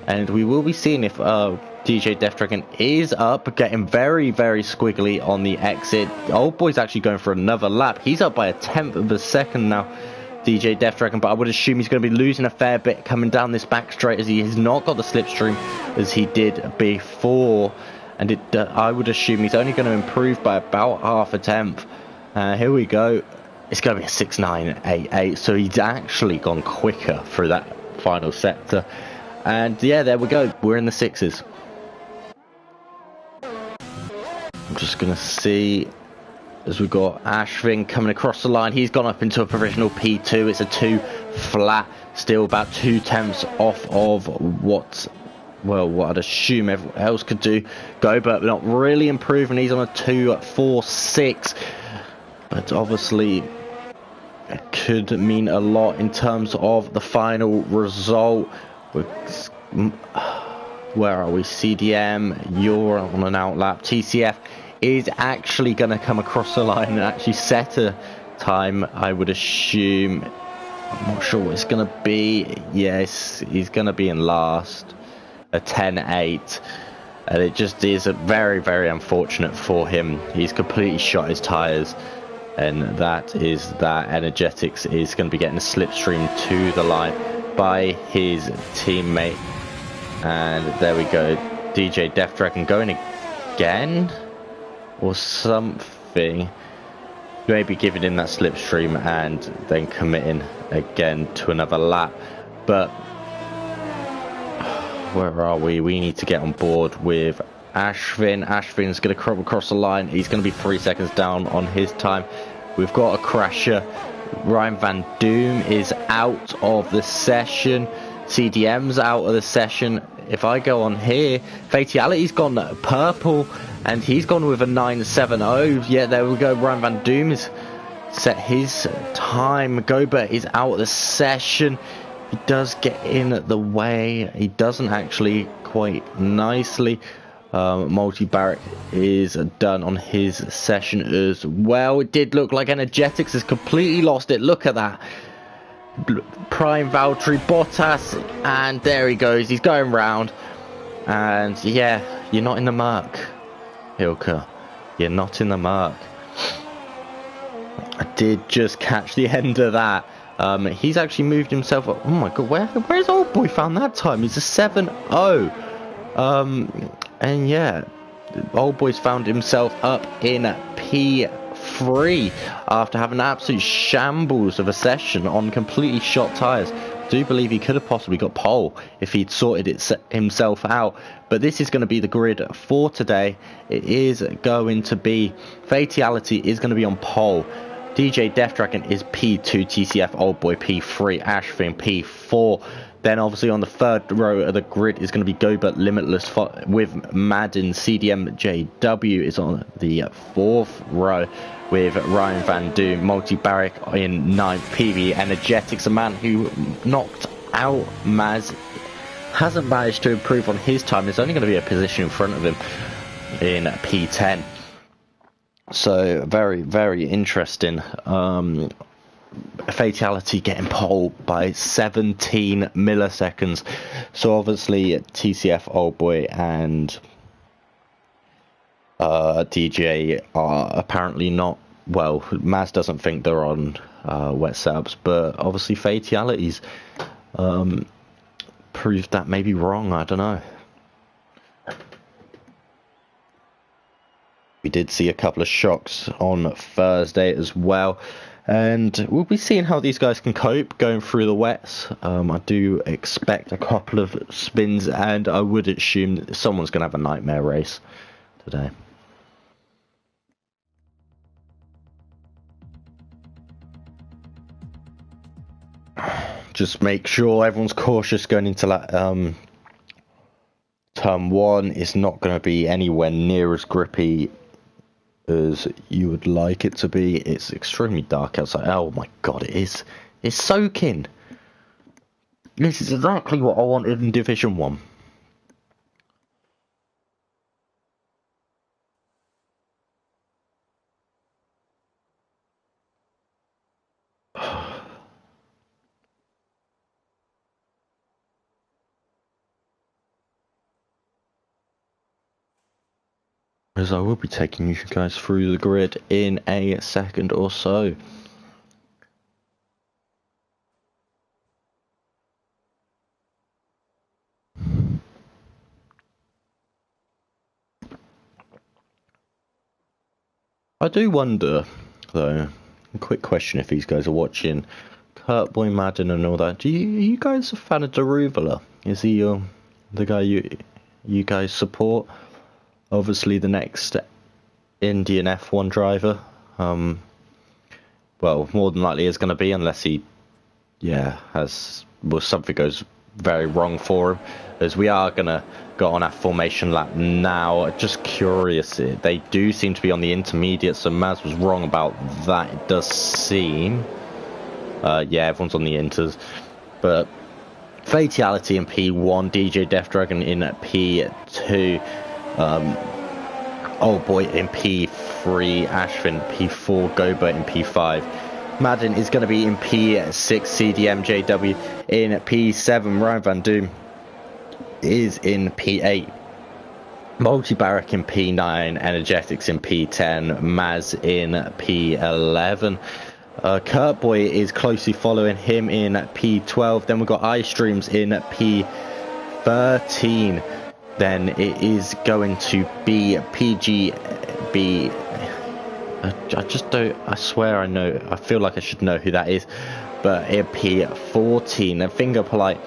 and we will be seeing if DJ Death Dragon is up, getting very squiggly on the exit. Old Boy's actually going for another lap. He's up by 1/10 of a second now, DJ Death Dragon, but I would assume he's going to be losing a fair bit coming down this back straight, as he has not got the slipstream as he did before. And I would assume he's only going to improve by about 1/2 tenth. Here we go. It's going to be a 6.988, so he's actually gone quicker through that final sector. And yeah, there we go. We're in the sixes. I'm just going to see, as we've got Ashvin coming across the line. He's gone up into a provisional P2. It's a 2 flat, still about 2 tenths off of what I'd assume everyone else could go, but not really improving. He's on a 2.46, but obviously it could mean a lot in terms of the final result. Where are we? CDM, you're on an outlap. TCF is actually going to come across the line and actually set a time, I would assume. I'm not sure what it's going to be. Yes, he's going to be in last. A 10.8, and it just is a very unfortunate for him. He's completely shot his tires, and that is that. Energetics is going to be getting a slipstream to the line by his teammate, and there we go. DJ Death Dragon going again or something, maybe giving him that slipstream and then committing again to another lap. But where are we? We need to get on board with Ashvin. Ashvin's going to come across the line. He's going to be 3 seconds down on his time. We've got a crasher. Ryan Van Doom is out of the session. CDM's out of the session. If I go on here, Fatality's gone purple, and he's gone with a 9.70. Yeah, there we go. Ryan Van Doom has set his time. Gobert is out of the session. He does get in the way. He doesn't actually quite nicely. Multi-Barrack is done on his session as well. It did look like Energetics has completely lost it. Look at that. Prime Valtteri Bottas, and there he goes. He's going round, and yeah, you're not in the mark, Hilke. You're not in the mark. I did just catch the end of that. He's actually moved himself up. Oh my god, where's Old Boy found that time? He's a 7-0. And yeah, Old Boy's found himself up in P3 after having an absolute shambles of a session on completely shot tyres. I do believe he could have possibly got pole if he'd sorted it himself out. But this is going to be the grid for today. It is going to be Fatality is going to be on pole. DJ Death Dragon is P2, TCF Old Boy P3, Ashfin P4. Then obviously on the third row of the grid is going to be Gobert Limitless with Madden. CDM JW is on the fourth row with Ryan Van Doom. Multi-Barrack in ninth. PV Energetics, a man who knocked out Maz, hasn't managed to improve on his time. There's only going to be a position in front of him in P10. So very, very interesting. Fatality getting pole by 17 milliseconds. So obviously TCF, Old Boy, and DJ are apparently not. Well, Maz doesn't think they're on wet setups, but obviously Fatalities proved that maybe wrong. I don't know. We did see a couple of shocks on Thursday as well, and we'll be seeing how these guys can cope going through the wets. I do expect a couple of spins, and I would assume someone's going to have a nightmare race today. Just make sure everyone's cautious going into that turn one. It's not going to be anywhere near as grippy as you would like it to be. It's extremely dark outside. Oh my god, it is. It's soaking. This is exactly what I wanted in Division 1. As I will be taking you guys through the grid in a second or so. I do wonder, though, a quick question if these guys are watching, Kurt Boy Madden and all that, are you guys a fan of Daruvula? Is he the guy you guys support? Obviously the next Indian F1 driver. Well, more than likely is going to be, unless he, something goes very wrong for him. As we are going to go on our formation lap now. Just curious, they do seem to be on the intermediate, so Maz was wrong about that, it does seem. Yeah, everyone's on the inters. But Fatality in P1, DJ Death Dragon in P2. Old Boy in P3, Ashvin P4, Gobert in P5. Madden is going to be in P6, CDM JW in P7, Ryan Van Doom is in P8. Multi-Barrack in P9, Energetics in P10, Maz in P11. Kurt Boy is closely following him in P12. Then we've got iStreams in P13. Then it is going to be PGB. I just don't. I swear I know. I feel like I should know who that is. But in P14, and Finger Polite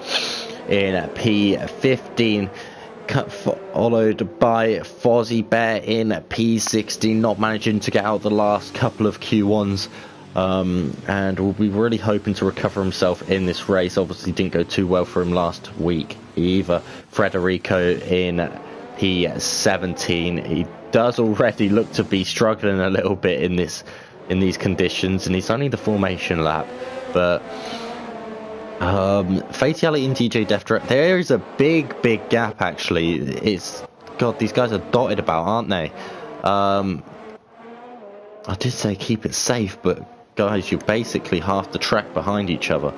in P15. Followed by Fozzie Bear in P16, not managing to get out the last couple of Q1s and will be really hoping to recover himself in this race. Obviously didn't go too well for him last week either. Federico in P17, he does already look to be struggling a little bit in these conditions, and it's only the formation lap, but Fatality and DJ Deftra, there is a big gap actually. It's God, these guys are dotted about, aren't they? I did say keep it safe, but guys, you're basically half the track behind each other.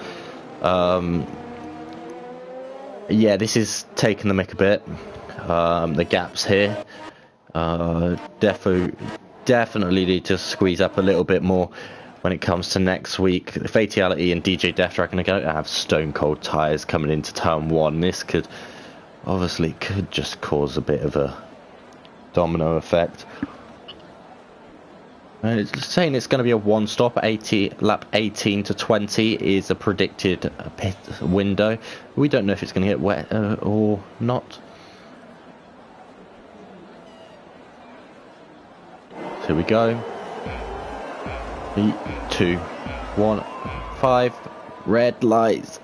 Yeah, this is taking the mick a bit. The gaps here. Definitely need to squeeze up a little bit more when it comes to next week. Fatality and DJ Deftra are going to have stone cold tyres coming into turn 1. This could just cause a bit of a domino effect. It's saying it's going to be a one stop. Lap 18 to 20 is a predicted pit window. We don't know if it's going to get wet or not. So here we go. 3, 2, 1, 5. Red lights.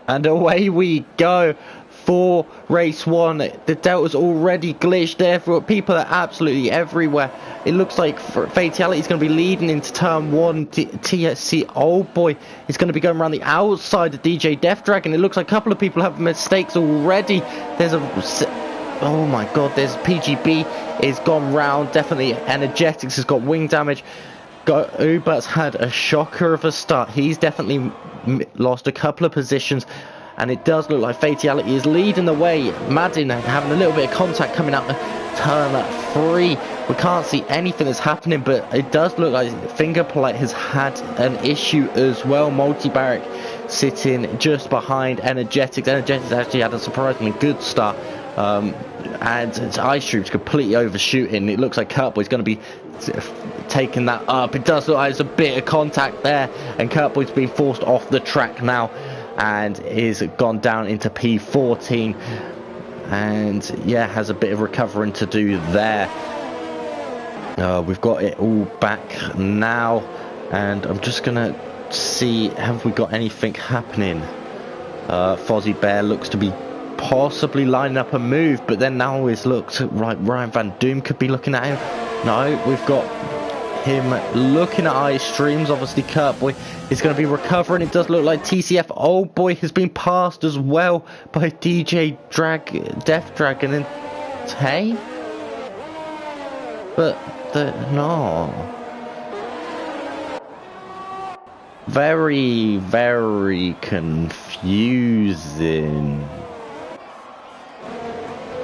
And away we go for race 1. The Delta's already glitched there. For people are absolutely everywhere. It looks like Fatality is going to be leading into turn 1. TSC Old Boy is going to be going around the outside of DJ Death Dragon. It looks like a couple of people have mistakes already. There's oh my god, there's PGB is gone round. Definitely Energetics has got wing damage. Ubert's had a shocker of a start. He's definitely lost a couple of positions, and it does look like Fatality is leading the way. Madden having a little bit of contact coming out of turn 3. We can't see anything that's happening, but it does look like Fingerpolite has had an issue as well. Multi-Barrack sitting just behind Energetics. Energetics actually had a surprisingly good start. And Ice Stream's completely overshooting. It looks like Kurtboy's going to be taking that up. It does look like there's a bit of contact there, and Kurtboy's been forced off the track now and is gone down into P14, and yeah, has a bit of recovering to do there. We've got it all back now, and I'm just gonna see, have we got anything happening? Fozzie Bear looks to be possibly lining up a move, but then now it looks like Ryan Van Doom could be looking at him. No, we've got him looking at Ice Streams. Obviously Kurtboy is going to be recovering. It does look like TCF Old Boy has been passed as well by DJ Death Dragon and Tay, but no, very confusing.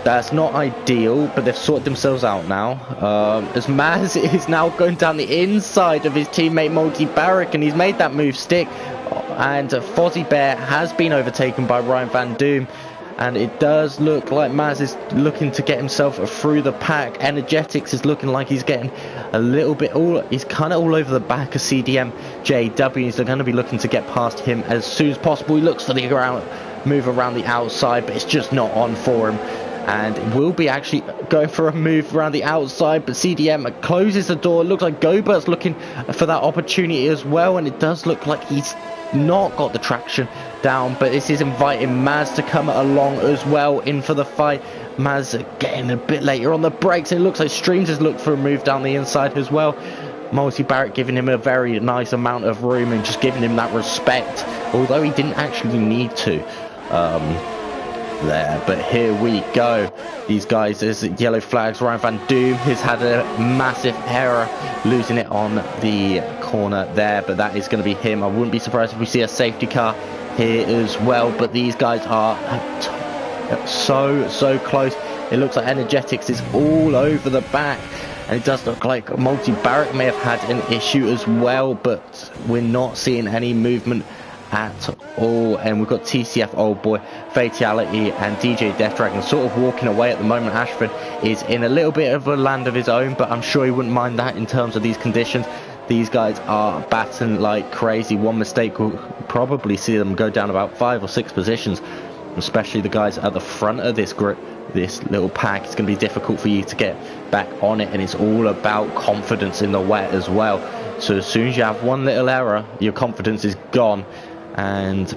That's not ideal, but they've sorted themselves out now. As Maz is now going down the inside of his teammate Multi-Barrack, and he's made that move stick. And Fozzie Bear has been overtaken by Ryan Van Doom. And it does look like Maz is looking to get himself through the pack. Energetics is looking like he's getting a little bit, he's kind of all over the back of CDM JW. He's going to be looking to get past him as soon as possible. He looks for the move around the outside, but it's just not on for him. And will be actually going for a move around the outside, but CDM closes the door. It looks like Gobert's looking for that opportunity as well, and it does look like he's not got the traction down, but this is inviting Maz to come along as well in for the fight. Maz getting a bit later on the brakes, and it looks like Streams has looked for a move down the inside as well. Multi-Barrack giving him a very nice amount of room and just giving him that respect, although he didn't actually need to. There, but here we go. These guys, there's yellow flags. Ryan Van Doom has had a massive error, losing it on the corner there, but that is going to be him. I wouldn't be surprised if we see a safety car here as well, but these guys are so close. It looks like Energetics is all over the back, and it does look like Multi-Barrack may have had an issue as well, but we're not seeing any movement at all. And we've got TCF Old Boy, Fatality and DJ Death Dragon sort of walking away at the moment. Ashford is in a little bit of a land of his own, but I'm sure he wouldn't mind that in terms of these conditions. These guys are batting like crazy. One mistake will probably see them go down about 5 or 6 positions, especially the guys at the front of this group. this little pack, it's going to be difficult for you to get back on it, and it's all about confidence in the wet as well. So as soon as you have one little error, your confidence is gone, and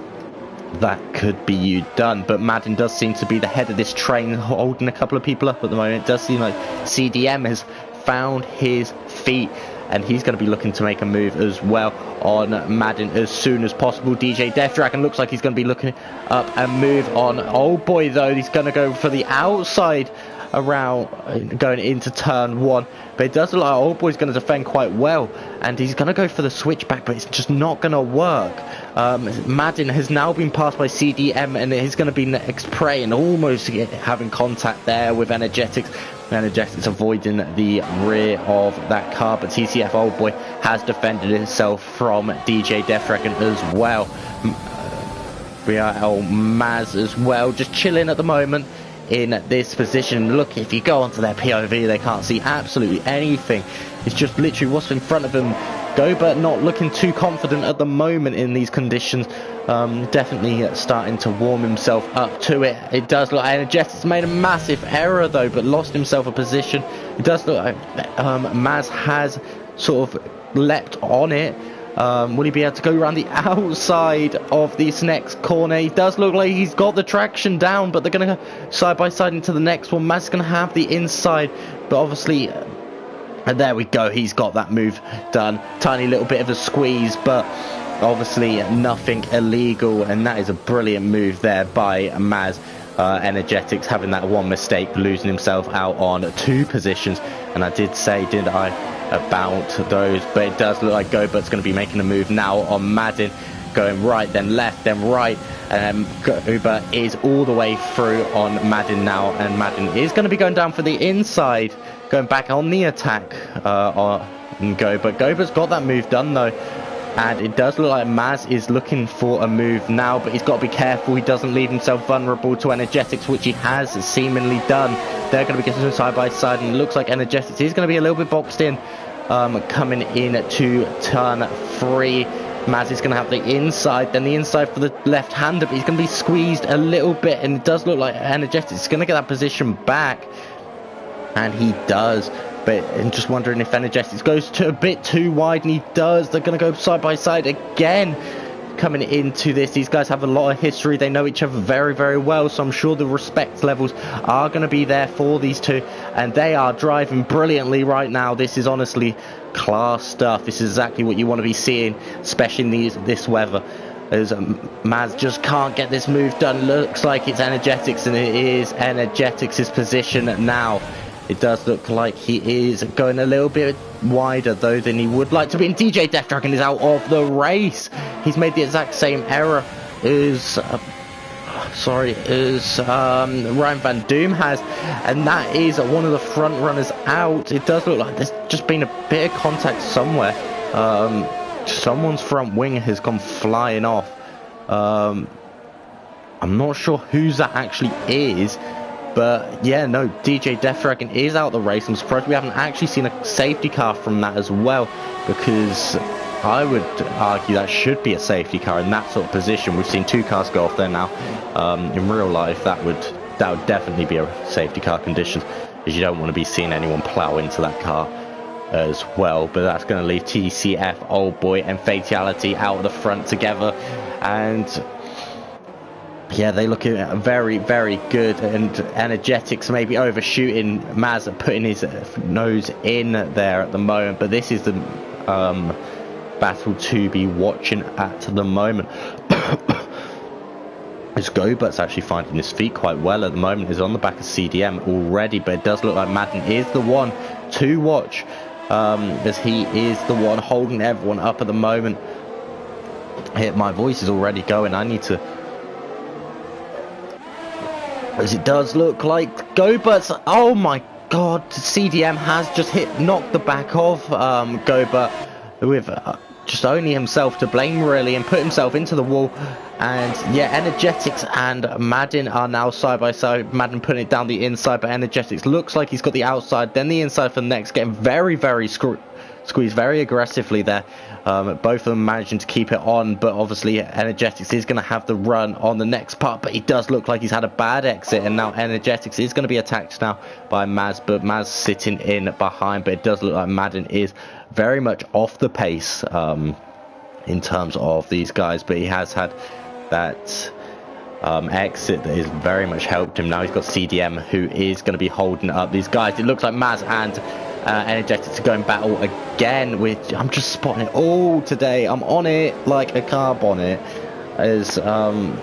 that could be you done. But Madden does seem to be the head of this train, holding a couple of people up at the moment. It does seem like CDM has found his feet, and he's going to be looking to make a move as well on Madden as soon as possible. DJ Death Dragon looks like he's going to be looking up and move on Old Boy, though. He's going to go for the outside around going into turn one, but it does look like Old Boy's going to defend quite well, and he's going to go for the switchback, but it's just not going to work. Madden has now been passed by CDM, and he's going to be next prey, and almost having contact there with Energetics. Energetics avoiding the rear of that car, but TCF Old Boy has defended himself from DJ Death Dragon as well. We are Maz as well, just chilling at the moment in this position. Look, if you go onto their POV, they can't see absolutely anything. It's just literally what's in front of them. Gobert not looking too confident at the moment in these conditions. Definitely starting to warm himself up to it. It does look like Energetics made a massive error though, but lost himself a position. It does look like Maz has sort of leapt on it. Will he be able to go around the outside of this next corner? He does look like he's got the traction down, but they're going to go side by side into the next one. Maz's going to have the inside, but obviously, and there we go, he's got that move done. Tiny little bit of a squeeze, but obviously nothing illegal, and that is a brilliant move there by Maz. Energetics having that one mistake, losing himself out on 2 positions, and I did say, didn't I, about those, but it does look like Gobert's going to be making a move now on Madden, going right, then left, then right. Gobert is all the way through on Madden now, and Madden is going to be going down for the inside, going back on the attack on Gobert. Gobert's got that move done though, and it does look like Maz is looking for a move now, but he's got to be careful he doesn't leave himself vulnerable to Energetics, which he has seemingly done. They're going to be getting side by side, and it looks like Energetics is going to be a little bit boxed in. Coming in to turn 3, Maz is going to have the inside, then the inside for the left-hander, but he's going to be squeezed a little bit, and it does look like Energetics is going to get that position back, and he does. But I'm just wondering if Energetics goes to a bit too wide, and he does. They're going to go side by side again. Coming into this, these guys have a lot of history, they know each other very, very well, so I'm sure the respect levels are going to be there for these two, and they are driving brilliantly right now. This is honestly class stuff. This is exactly what you want to be seeing, especially in this weather, as Maz just can't get this move done. Looks like it's Energetics, and it is Energetics' position now. It does look like he is going a little bit wider though than he would like to be, and DJ Death Dragon is out of the race. He's made the exact same error as Ryan Van Doom has, and that is one of the front runners out. It does look like there's just been a bit of contact somewhere. Someone's front wing has gone flying off. I'm not sure whose that actually is. But yeah, no, DJ Death Dragon is out the race. I'm surprised we haven't actually seen a safety car from that as well, because I would argue that should be a safety car in that sort of position. We've seen 2 cars go off there now. In real life, that would definitely be a safety car condition, as you don't want to be seeing anyone plow into that car as well. But that's going to leave TCF, Old Boy, and Fatality out of the front together, and yeah, they look very, very good, and Energetics maybe overshooting Maz, putting his nose in there at the moment, but this is the battle to be watching at the moment. As Gobert's actually finding his feet quite well at the moment. He's on the back of CDM already, but it does look like Madden is the one to watch, as he is the one holding everyone up at the moment. My voice is already going. I need to, as it does look like Gobert's, oh my god, CDM has just knocked the back of Gobert with just only himself to blame really, and put himself into the wall. And yeah, Energetics and Madden are now side by side. Madden putting it down the inside, but Energetics looks like he's got the outside, then the inside for the next, getting very, very squeeze very aggressively there. Both of them managing to keep it on, but obviously Energetics is going to have the run on the next part, but he does look like he's had a bad exit, and now Energetics is going to be attacked now by Maz, but Maz sitting in behind, but it does look like Madden is very much off the pace in terms of these guys, but he has had that exit that has very much helped him. Now he's got CDM, who is going to be holding up these guys. It looks like Maz and Energetics to go in battle again, which I'm just spotting it all today. I'm on it like a carb on it, as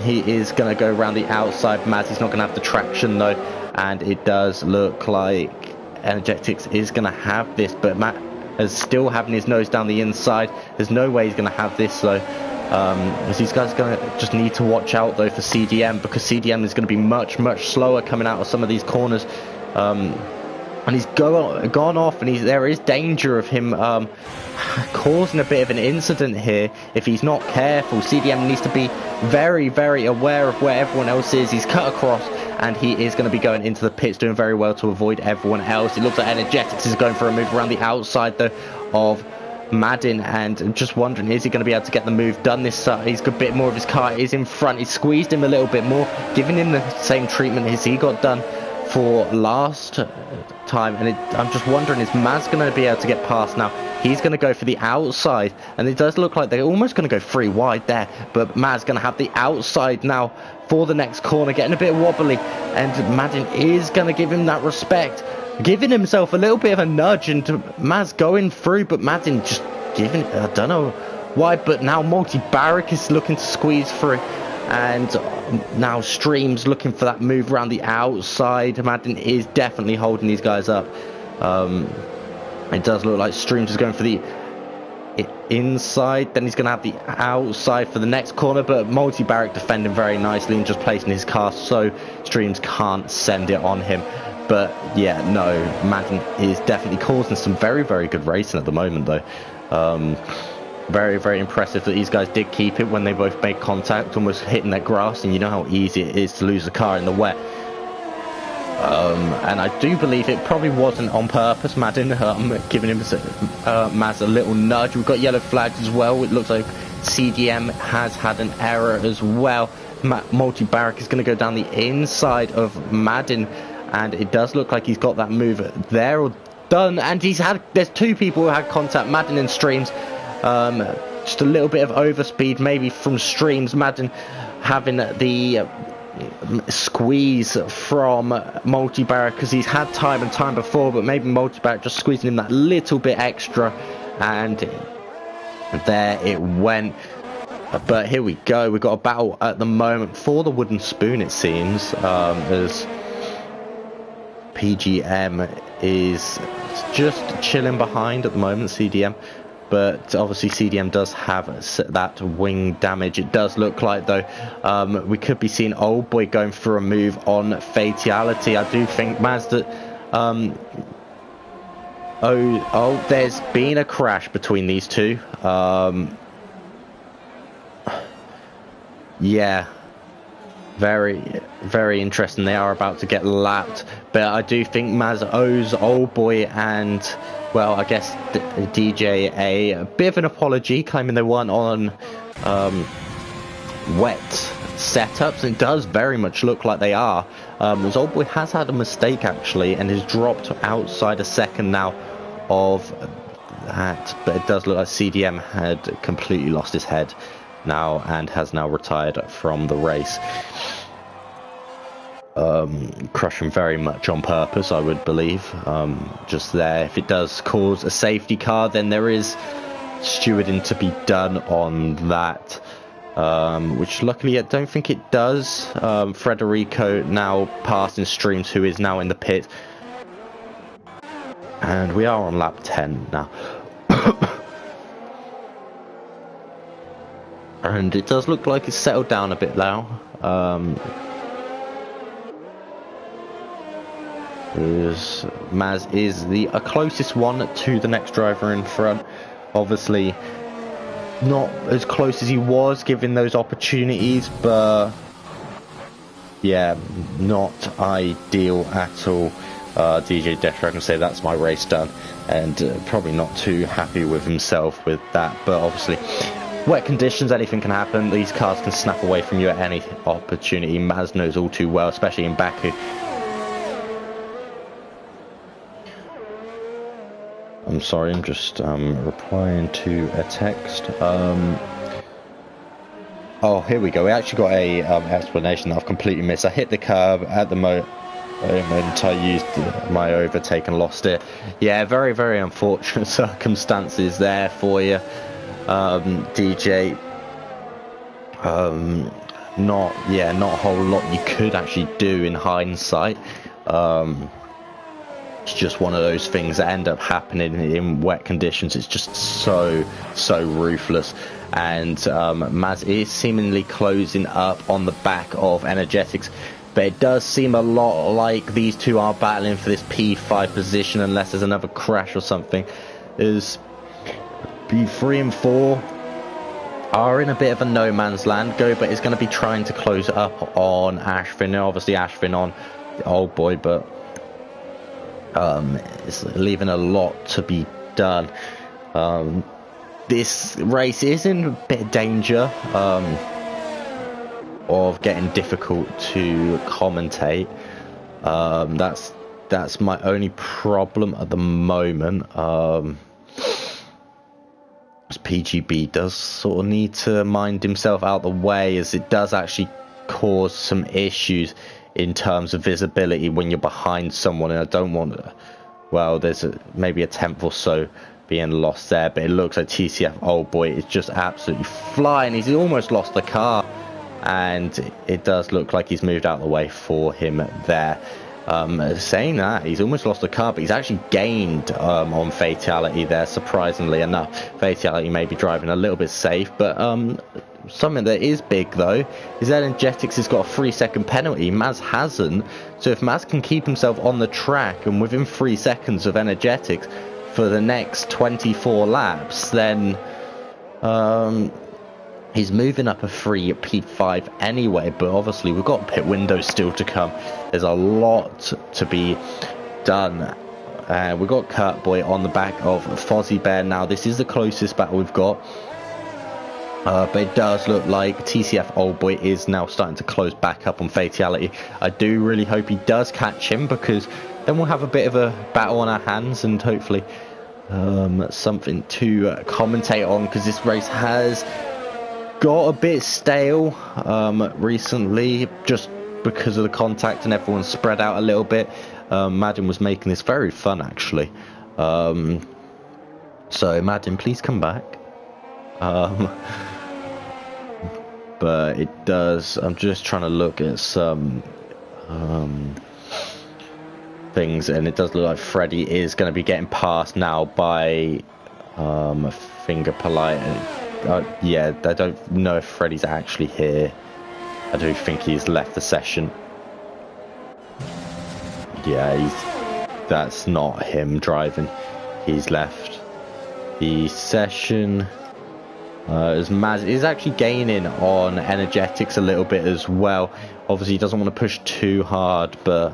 he is going to go around the outside. Maz is not going to have the traction though, and it does look like Energetics is going to have this, but Matt is still having his nose down the inside. There's no way he's going to have this though. As these guys are going to just need to watch out though for CDM, because CDM is going to be much slower coming out of some of these corners. And he's gone off, and there is danger of him causing a bit of an incident here if he's not careful. CDM needs to be very aware of where everyone else is. He's cut across, and he is going to be going into the pits, doing very well to avoid everyone else. It looks like Energetics is going for a move around the outside though of Madden, and just wondering, is he going to be able to get the move done this time? He's got a bit more of his car is in front. He's squeezed him a little bit more, giving him the same treatment as he got done for last time, and I'm just wondering, is Maz going to be able to get past now? He's going to go for the outside, and it does look like they're almost going to go 3 wide there, but Maz going to have the outside now for the next corner, getting a bit wobbly, and Madden is going to give him that respect, giving himself a little bit of a nudge, and Maz going through, but Madden just giving, I don't know why, but now Multi-Barrack is looking to squeeze through. And now Streams looking for that move around the outside. Madden is definitely holding these guys up. It does look like Streams is going for the inside. Then he's going to have the outside for the next corner. But Multi-Barrack defending very nicely and just placing his car so Streams can't send it on him. But yeah, no, Madden is definitely causing some very good racing at the moment though. Very impressive that these guys did keep it when they both made contact, almost hitting that grass, and you know how easy it is to lose a car in the wet. And I do believe it probably wasn't on purpose, Madden, giving him Maz a little nudge. We've got yellow flags as well. It looks like CDM has had an error as well. Multi-Barrack is going to go down the inside of Madden, and it does look like he's got that move there or done, and there's 2 people who had contact, Madden and Streams. Just a little bit of overspeed maybe from Streams. Madden having the squeeze from Multi-Barrack, because he's had time and time before, but maybe Multi-Barrack just squeezing him that little bit extra, and there it went. But here we go, we've got a battle at the moment for the wooden spoon, it seems, as PGM is just chilling behind at the moment, CDM. But obviously CDM does have that wing damage. It does look like though we could be seeing Old Boy going for a move on Fatality. I do think Mazda there's been a crash between these two. Yeah, very interesting. They are about to get lapped, but I do think Maz owes Old Boy and, well, I guess DJ a bit of an apology, claiming they weren't on wet setups. It does very much look like they are. As Old Boy has had a mistake actually, and has dropped outside a second now of that, but it does look like CDM had completely lost his head now and has now retired from the race. Crushing very much on purpose, I would believe. Just there, if it does cause a safety car, then there is stewarding to be done on that, which luckily I don't think it does. Frederico now passing Streams, who is now in the pit, and we are on lap 10 now. And it does look like it's settled down a bit now. Maz is the closest one to the next driver in front. Obviously not as close as he was given those opportunities, but yeah, not ideal at all DJ Deathstroke can say that's my race done, and probably not too happy with himself with that. But obviously, wet conditions, anything can happen. These cars can snap away from you at any opportunity. Maz knows all too well, especially in Baku. I'm sorry, I'm just replying to a text. Oh, here we go. We actually got a explanation that I've completely missed. I hit the curb at the moment I used my overtake and lost it. Yeah, very, very unfortunate circumstances there for you, DJ. Not a whole lot you could actually do in hindsight. It's just one of those things that end up happening in wet conditions. It's just so ruthless. And Maz is seemingly closing up on the back of Energetics, but it does seem a lot like these two are battling for this P5 position, unless there's another crash or something. Is P3 and 4 are in a bit of a no man's land. Goba is going to be trying to close up on Ashvin. Obviously Ashvin on the old boy, but it's leaving a lot to be done. This race is in a bit of danger of getting difficult to commentate. That's my only problem at the moment. PGB does sort of need to mind himself out the way, as it does actually cause some issues in terms of visibility when you're behind someone, and I don't want to, well, there's maybe a tenth or so being lost there, but it looks like TCF old boy is just absolutely flying. He's almost lost the car, and it does look like he's moved out of the way for him there. Saying that, he's almost lost the car, but he's actually gained on Fatality there, surprisingly enough. Fatality may be driving a little bit safe, but something that is big though is that Energetics has got a 3-second penalty. Maz hasn't, so if Maz can keep himself on the track and within 3 seconds of Energetics for the next 24 laps, then he's moving up a free P5 anyway. But obviously we've got pit windows still to come. There's a lot to be done. We've got Kurt Boy on the back of Fozzie Bear now. This is the closest battle we've got. But it does look like TCF old boy is now starting to close back up on Fatality. I do really hope he does catch him, because then we'll have a bit of a battle on our hands, and hopefully something to commentate on, because this race has got a bit stale recently, just because of the contact and everyone's spread out a little bit. Madden was making this very fun, actually. So Madden, please come back. But it does, I'm just trying to look at some things, and it does look like Freddy is going to be getting passed now by Finger Polite. Yeah, I don't know if Freddy's actually here. I do think he's left the session. Yeah, that's not him driving. He's left the session. As Maz is actually gaining on Energetics a little bit as well. Obviously he doesn't want to push too hard, but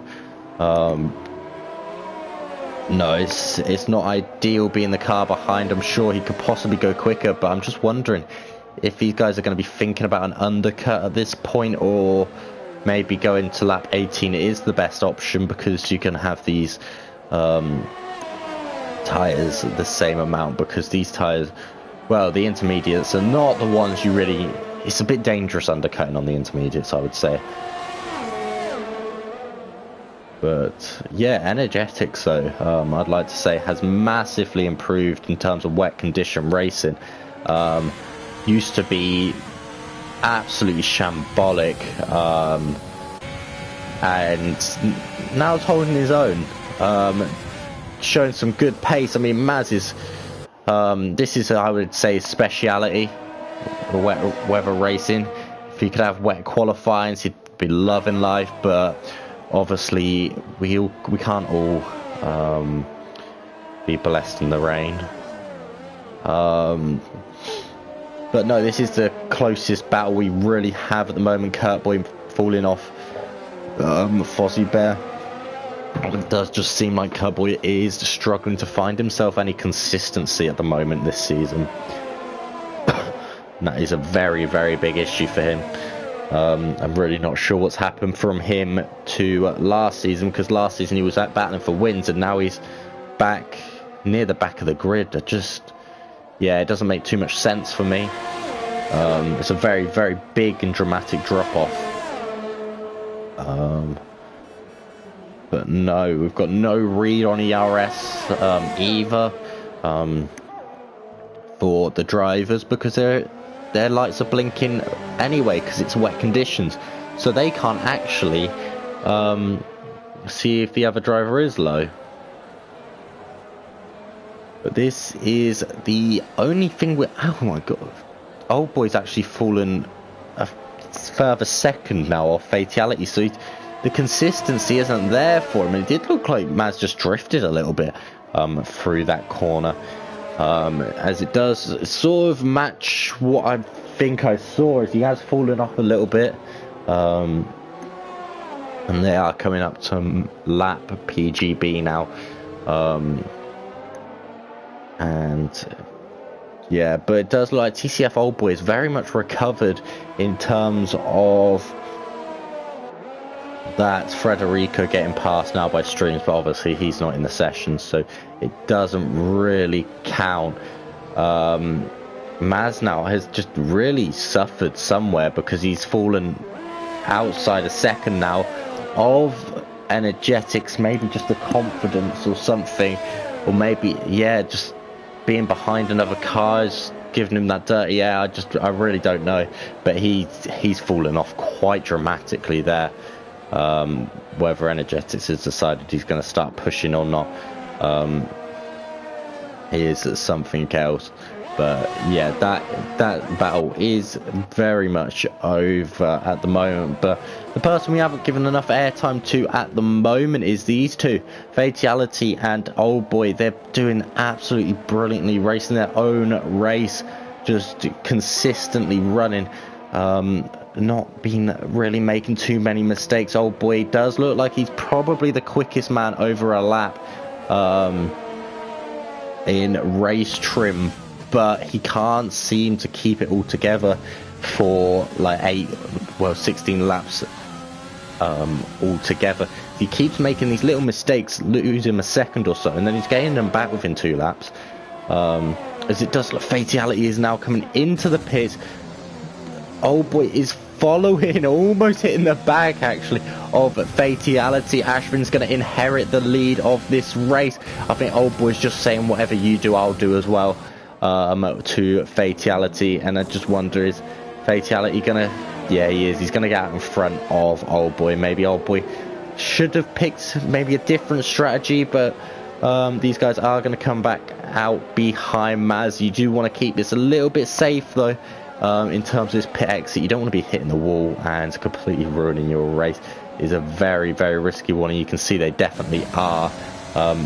no, it's not ideal being the car behind. I'm sure he could possibly go quicker, but I'm just wondering if these guys are going to be thinking about an undercut at this point, or maybe going to lap 18 is the best option, because you can have these tyres the same amount, because these tyres, well, the intermediates are not the ones you really, it's a bit dangerous undercutting on the intermediates, I would say. But yeah, Energetics though, I'd like to say has massively improved in terms of wet condition racing. Used to be absolutely shambolic, and now it's holding his own, showing some good pace. I mean, Maz is, this is, I would say, speciality, wet weather racing. If he could have wet qualifying, he'd be loving life, but obviously we can't all be blessed in the rain. But no, this is the closest battle we really have at the moment. Kurt Boy falling off Fozzie Bear. It does just seem like Cowboy is struggling to find himself any consistency at the moment this season. That is a very, very big issue for him. I'm really not sure what's happened from him to last season, because last season he was battling for wins and now he's back near the back of the grid. Yeah, it doesn't make too much sense for me. It's a very, very big and dramatic drop-off. But no, we've got no read on ERS either for the drivers, because their lights are blinking anyway because it's wet conditions, so they can't actually see if the other driver is low. But this is the only thing with... Oh my god, Old Boy's actually fallen a further second now off Fatality, so the consistency isn't there for him. It did look like Maz just drifted a little bit through that corner. As it does sort of match what I think I saw, as he has fallen off a little bit. And they are coming up to lap PGB now. And yeah, but it does look like TCF Old Boy is very much recovered in terms of that Frederico getting passed now by Streams, but obviously he's not in the session, so it doesn't really count. Maz now has just really suffered somewhere, because he's fallen outside a second now of Energetics, maybe just the confidence or something, or maybe, yeah, just being behind another car is giving him that dirty air. I really don't know, but he's fallen off quite dramatically there. Whether Energetics has decided he's going to start pushing or not is something else. But yeah, that battle is very much over at the moment. But the person we haven't given enough airtime to at the moment is these two, Fatality and Old Boy. They're doing absolutely brilliantly, racing their own race, just consistently running. Not been really making too many mistakes. Old Boy does look like he's probably the quickest man over a lap in race trim, but he can't seem to keep it all together for like 16 laps all together. He keeps making these little mistakes, losing a second or so, and then he's gaining them back within 2 laps. As it does look, Fatality is now coming into the pits. Old Boy is following, almost hitting the back actually of Fatality. Ashvin's going to inherit the lead of this race. I think Old Boy's just saying, whatever you do, I'll do as well, to Fatality. And I just wonder, is Fatality going to... Yeah, he is. He's going to get out in front of Old Boy. Maybe Old Boy should have picked maybe a different strategy, but these guys are going to come back out behind Maz. You do want to keep this a little bit safe though. In terms of this pit exit, you don't want to be hitting the wall and completely ruining your race. Is a very, very risky one, and you can see they definitely are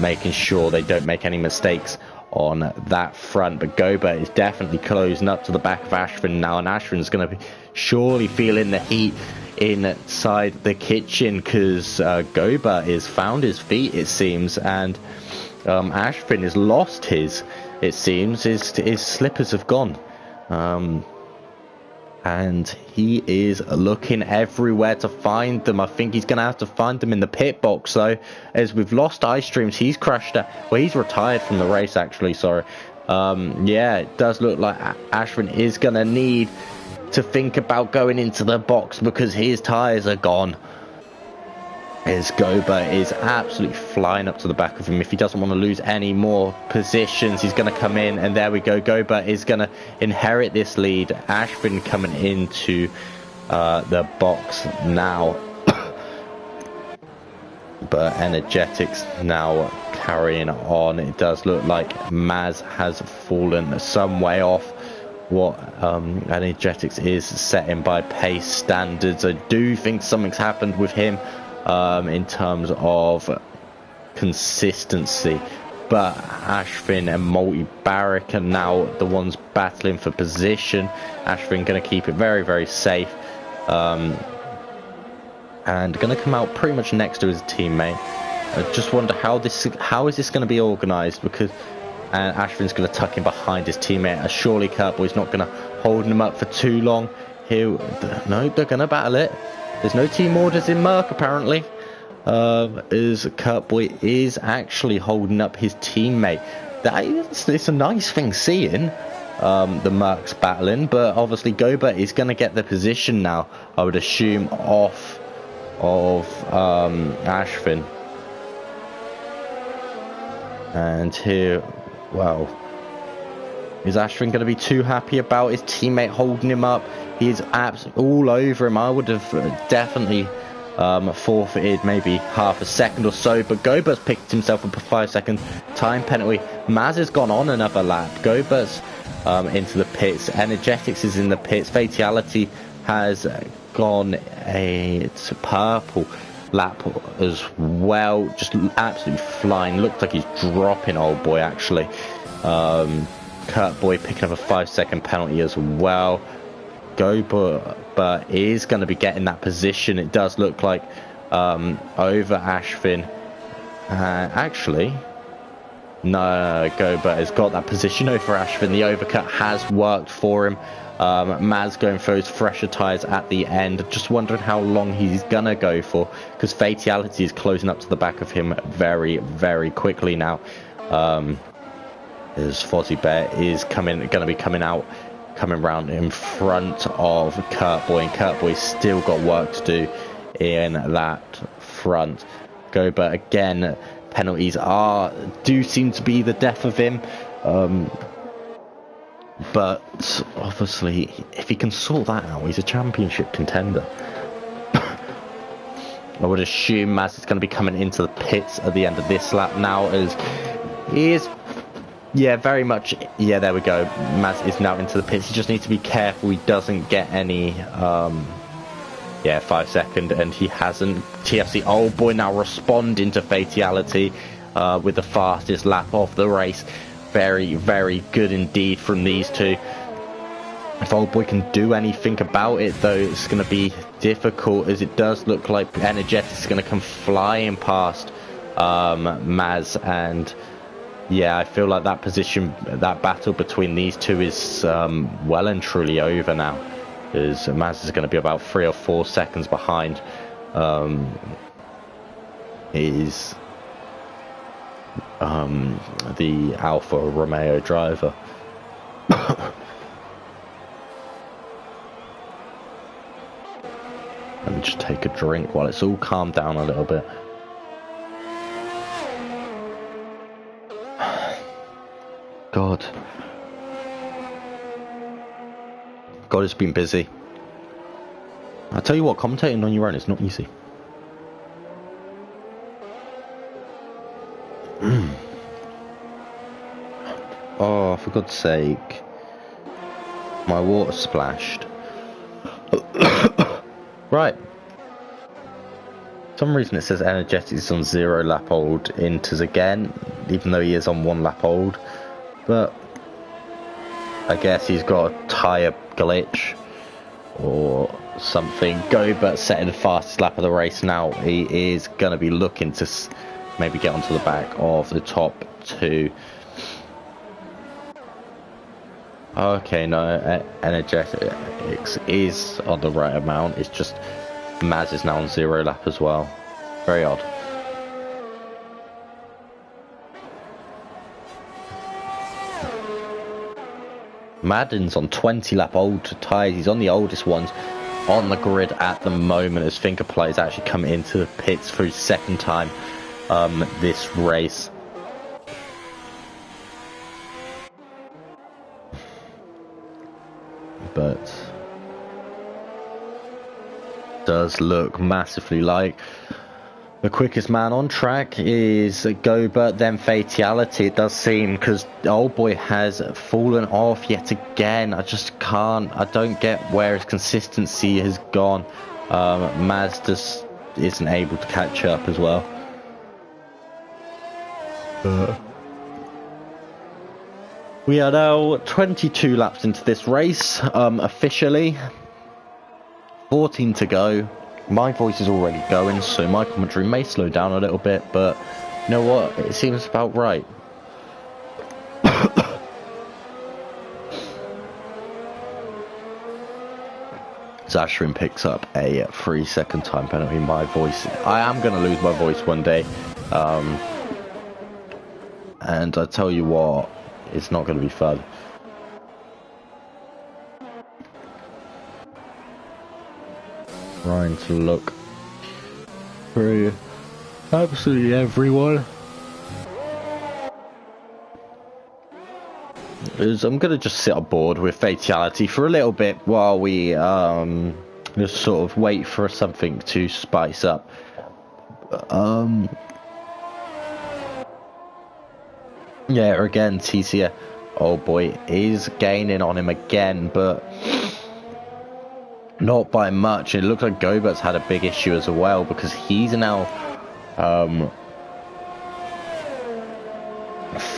making sure they don't make any mistakes on that front. But Goba is definitely closing up to the back of Ashvin now, and Ashvin's going to be surely feeling the heat inside the kitchen, because Goba has found his feet, it seems, and Ashvin has lost his, it seems. His slippers have gone. And he is looking everywhere to find them. I think he's going to have to find them in the pit box though, as we've lost iStreams. He's crashed out. Well, he's retired from the race actually, sorry. Yeah, it does look like Ashvin is going to need to think about going into the box, because his tyres are gone. As Goba is absolutely flying up to the back of him. If he doesn't want to lose any more positions, he's going to come in, and there we go. Goba is going to inherit this lead. Ashvin coming into the box now. But Energetics now carrying on. It does look like Maz has fallen some way off what Energetics is setting by pace standards. I do think something's happened with him in terms of consistency, but Ashvin and Multi Barrick are now the ones battling for position. Ashvin going to keep it very, very safe, and going to come out pretty much next to his teammate. I just wonder how is this going to be organised, because and Ashvin's going to tuck in behind his teammate. Surely Kurt Boy's not going to hold him up for too long. No, they're going to battle it. There's no team orders in Merc apparently. As Kurt Boy is actually holding up his teammate. It's a nice thing seeing the Mercs battling, but obviously Gobert is going to get the position now, I would assume, off of Ashvin. And here, well, is Ashvin going to be too happy about his teammate holding him up? He is absolutely all over him. I would have definitely forfeited maybe half a second or so, but Gobert's picked himself up a 5-second time penalty. Maz has gone on another lap. Gobert's into the pits. Energetics is in the pits. Fatality has gone to purple lap as well, just absolutely flying. Looks like he's dropping Old Boy actually. Kurt Boy picking up a 5-second penalty as well. Gobert is going to be getting that position. It does look like over Ashvin. Actually, no, Gobert has got that position over Ashvin. The overcut has worked for him. Maz going for his fresher tyres at the end. Just wondering how long he's going to go for, because Fatality is closing up to the back of him very, very quickly now. As Fozzie Bear is going to be coming round in front of Kurt Boy, and Kurt Boy's still got work to do in that front. Gobert again, penalties do seem to be the death of him, but obviously if he can sort that out, he's a championship contender. I would assume Maz is going to be coming into the pits at the end of this lap now, as he is. Yeah, very much. Yeah, there we go. Maz is now into the pits. He just needs to be careful he doesn't get any 5-second, and he hasn't. TFC Old Boy now responding to Fatality with the fastest lap of the race. Very, very good indeed from these two. If Old Boy can do anything about it, though, it's going to be difficult, as it does look like Energetics is going to come flying past Maz. And yeah, I feel like that battle between these two is well and truly over now, as Maz is going to be about 3 or 4 seconds behind the Alfa Romeo driver. Let me just take a drink while it's all calmed down a little bit. God, it's been busy. I tell you what, commentating on your own is not easy. Oh, for God's sake, my water splashed. Right. For some reason it says Energetics is on 0 lap old Inters again, even though he is on 1 lap old. But I guess he's got a tyre glitch or something. Gobert setting the fastest lap of the race now. He is going to be looking to maybe get onto the back of the top 2. Okay, no, Energetics is on the right amount. It's just Maz is now on 0 lap as well. Very odd. Madden's on 20 lap old tyres. He's on the oldest ones on the grid at the moment, as Fingerplay is actually coming into the pits for his second time this race. But does look massively like the quickest man on track is Gobert, then Fatality, it does seem, because Old Boy has fallen off yet again. I don't get where his consistency has gone. Maz just isn't able to catch up as well. We are now 22 laps into this race, officially. 14 to go. My voice is already going, so my commentary may slow down a little bit, but you know what? It seems about right. Zashrin picks up a 3-second time penalty. My voice, I am going to lose my voice one day. And I tell you what, it's not going to be fun. Trying to look through absolutely everyone. I'm going to just sit on board with Fatality for a little bit while we just sort of wait for something to spice up. Yeah, again, TCA, oh boy, is gaining on him again, but not by much. It looks like Gobert's had a big issue as well, because he's now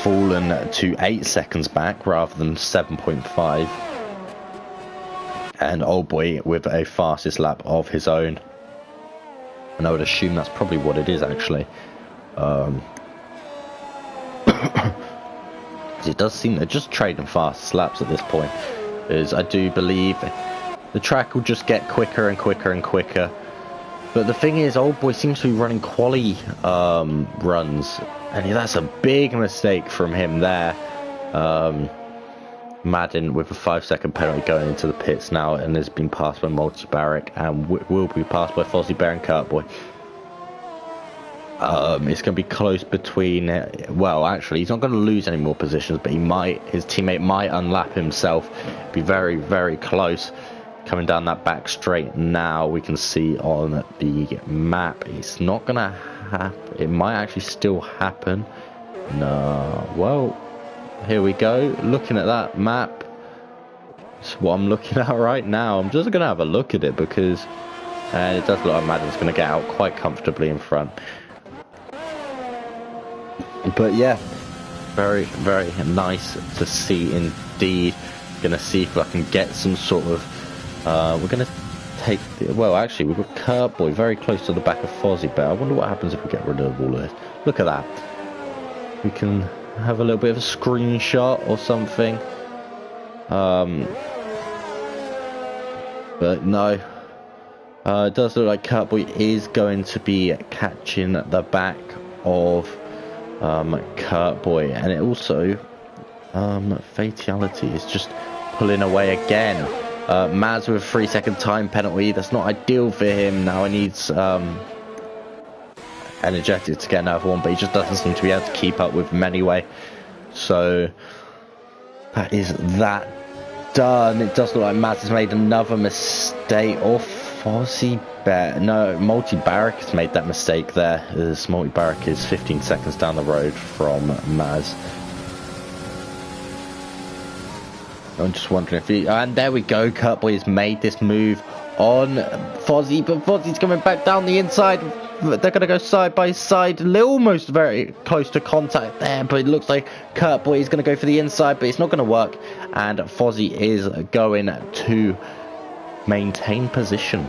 fallen to 8 seconds back rather than 7.5. And oh boy, with a fastest lap of his own. And I would assume that's probably what it is, actually. It does seem they're just trading fast laps at this point. Is I do believe the track will just get quicker and quicker and quicker. But the thing is, old boy seems to be running quali runs, and that's a big mistake from him there. Madden with a 5-second penalty going into the pits now, and has been passed by Multi Barrack and will be passed by Fozzie Bear and Kurt Boy. It's going to be close between. Well, actually, he's not going to lose any more positions, but his teammate might unlap himself. Be very, very close. Coming down that back straight now, we can see on the map, it's not going to happen. It might actually still happen. No, well, here we go. Looking at that map, it's what I'm looking at right now. I'm just going to have a look at it because it does look like Madden's going to get out quite comfortably in front. But yeah, very, very nice to see indeed. Gonna see if I can get some sort of. We're gonna take. Well, actually, we've got Kurt Boy very close to the back of Fozzie Bear. I wonder what happens if we get rid of all of this. Look at that. We can have a little bit of a screenshot or something. But no. It does look like Kurt Boy is going to be catching the back of Kurt Boy, and it also Fatality is just pulling away again. Maz with a 3-second time penalty. That's not ideal for him. Now he needs Energetic to get another one, but he just doesn't seem to be able to keep up with him anyway. So that is that done. It does look like Maz has made another mistake. Or Fozzie Bear. No, Multi Barrack has made that mistake there. As Multi Barrack is 15 seconds down the road from Maz. I'm just wondering if he... And there we go. Kurt Boy has made this move on Fozzie, but Fozzie's coming back down the inside. They're going to go side by side. Almost very close to contact there, but it looks like Kurt Boy is going to go for the inside, but it's not going to work. And Fozzie is going to maintain position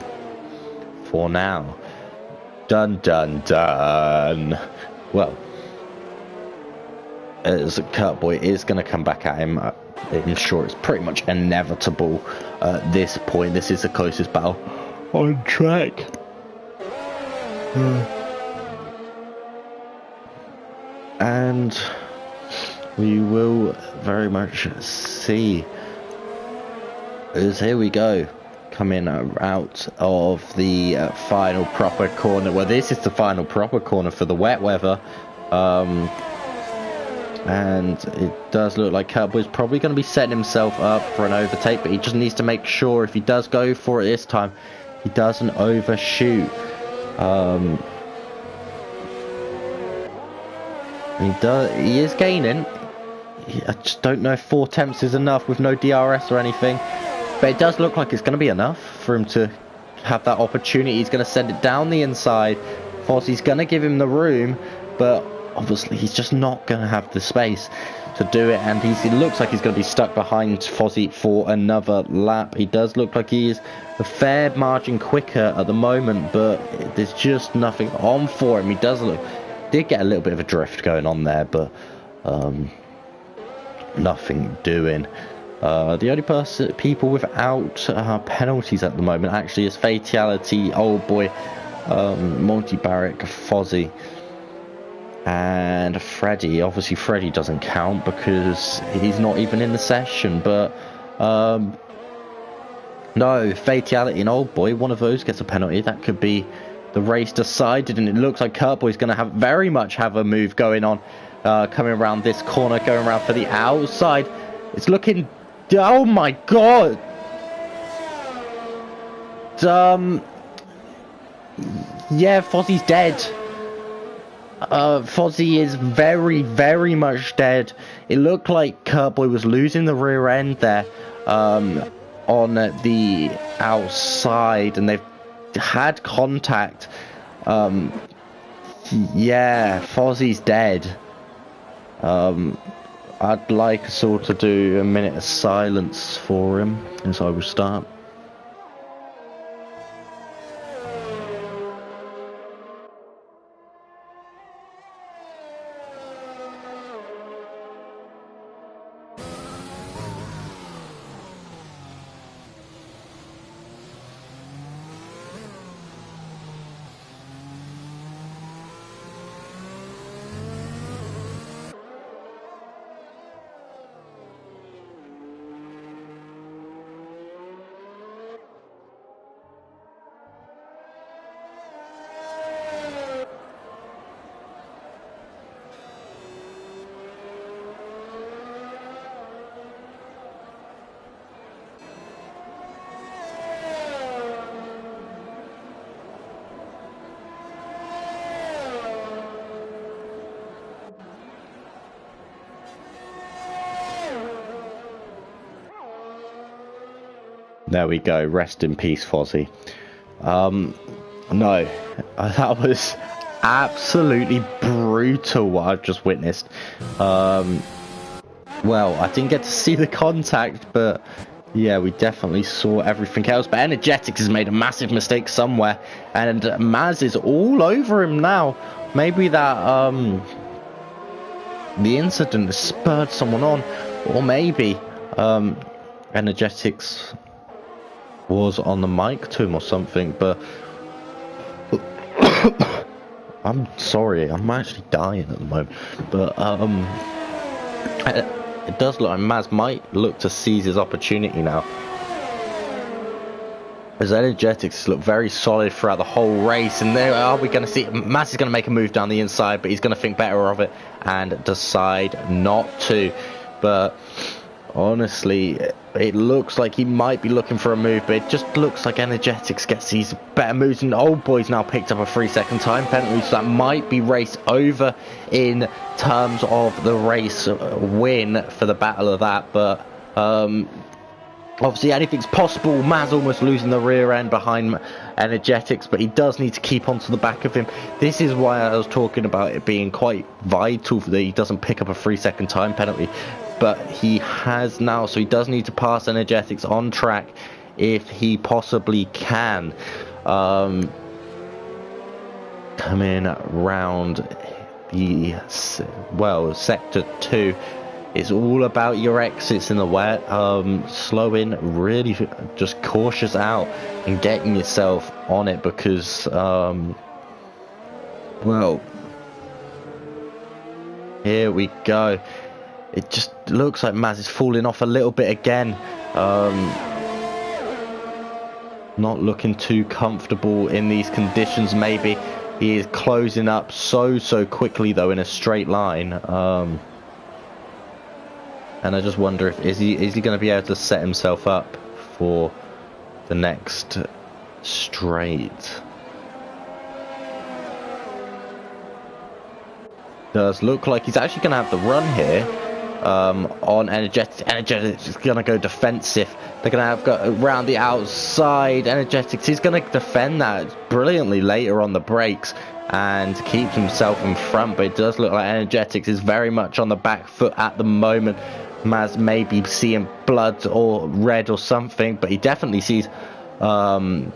for now. Dun dun dun. Well, as Kurt Boy is going to come back at him, I'm sure it's pretty much inevitable at this point. This is the closest battle on track. And we will very much see. As here we go, coming out of the final proper corner. Well, this is the final proper corner for the wet weather. And it does look like Kurt Boy's probably going to be setting himself up for an overtake, but he just needs to make sure if he does go for it this time, he doesn't overshoot. He is gaining. I just don't know if 4 attempts is enough with no DRS or anything, but it does look like it's going to be enough for him to have that opportunity. He's going to send it down the inside. Fozzie's going to give him the room, but obviously he's just not going to have the space. to do it, and he looks like he's going to be stuck behind Fozzy for another lap. He does look like he is a fair margin quicker at the moment, but there's just nothing on for him. He did get a little bit of a drift going on there, but nothing doing. The only people without penalties at the moment actually is Fatality, Old Boy, Monty Barrick, Fozzy, and Freddy. Obviously Freddy doesn't count because he's not even in the session, but no, Fatality and Old Boy, one of those gets a penalty. That could be the race decided, and it looks like Kurt Boy's going to very much have a move going on, coming around this corner, going around for the outside. It's looking, oh my god, yeah, Fozzy's dead. Fozzy is very much dead. It looked like Kurt Boy was losing the rear end there, on the outside, and they've had contact. Yeah, Fozzy's dead. I'd like us all to do a minute of silence for him as I will start. There we go. Rest in peace, Fozzy. No, that was absolutely brutal what I've just witnessed. Well, I didn't get to see the contact, but yeah, we definitely saw everything else. But Energetics has made a massive mistake somewhere, and Maz is all over him now. Maybe that the incident has spurred someone on, or maybe Energetics was on the mic to him or something, but I'm sorry, I'm actually dying at the moment, but it does look like Maz might look to seize his opportunity now, as Energetics look very solid throughout the whole race, and there are we going to see Maz is going to make a move down the inside, but he's going to think better of it and decide not to. But honestly, it looks like he might be looking for a move, but it just looks like Energetics gets these better moves, and Old Boy's now picked up a 3-second time penalty, so that might be race over in terms of the race win for the battle of that. But obviously anything's possible. Maz almost losing the rear end behind Energetics, but he does need to keep onto the back of him. This is why I was talking about it being quite vital that he doesn't pick up a 3-second time penalty. But he has now, so he does need to pass Energetics on track if he possibly can. Coming round the, well, sector 2. It's all about your exits in the wet. Slow in, really just cautious out and getting yourself on it, because, well, here we go. It just looks like Maz is falling off a little bit again. Not looking too comfortable in these conditions, maybe. He is closing up so quickly, though, in a straight line. And I just wonder if is he going to be able to set himself up for the next straight. Does look like he's actually going to have the run here. On Energetics. Energetics is going to go defensive. They're going to have go around the outside. Energetics is going to defend that brilliantly later on the brakes, and keeps himself in front, but it does look like Energetics is very much on the back foot at the moment. Maz may be seeing blood or red or something, but he definitely sees a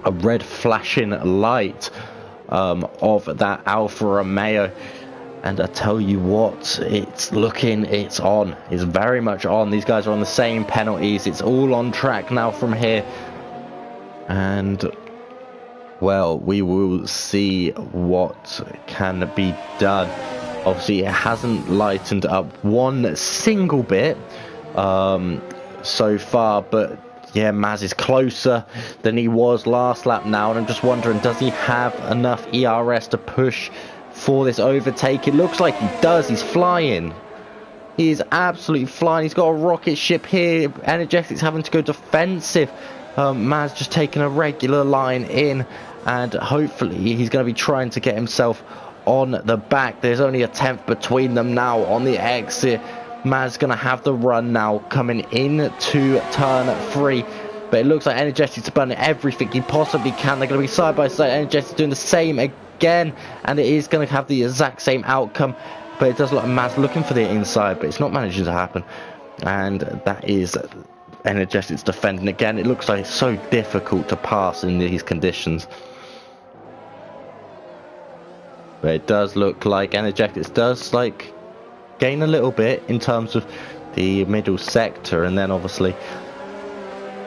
red flashing light of that Alfa Romeo. And I tell you what, it's on. It's very much on. These guys are on the same penalties. It's all on track now from here. And, well, we will see what can be done. Obviously, it hasn't lightened up one single bit so far. But, yeah, Maz is closer than he was last lap now. And I'm just wondering, does he have enough ERS to push for this overtake? It looks like he does. He's flying. He is absolutely flying. He's got a rocket ship here. Energetics having to go defensive. Maz just taking a regular line in, and hopefully he's going to be trying to get himself on the back. There's only a tenth between them now on the exit. Maz going to have the run now coming into turn 3. But it looks like Energetics are burning everything he possibly can. They're going to be side by side. Energetics doing the same again, and it is going to have the exact same outcome. But it does look like Maz looking for the inside, but it's not managing to happen. And that is Energetics defending again. It looks like it's so difficult to pass in these conditions. But it does look like Energetics does like gain a little bit in terms of the middle sector, and then obviously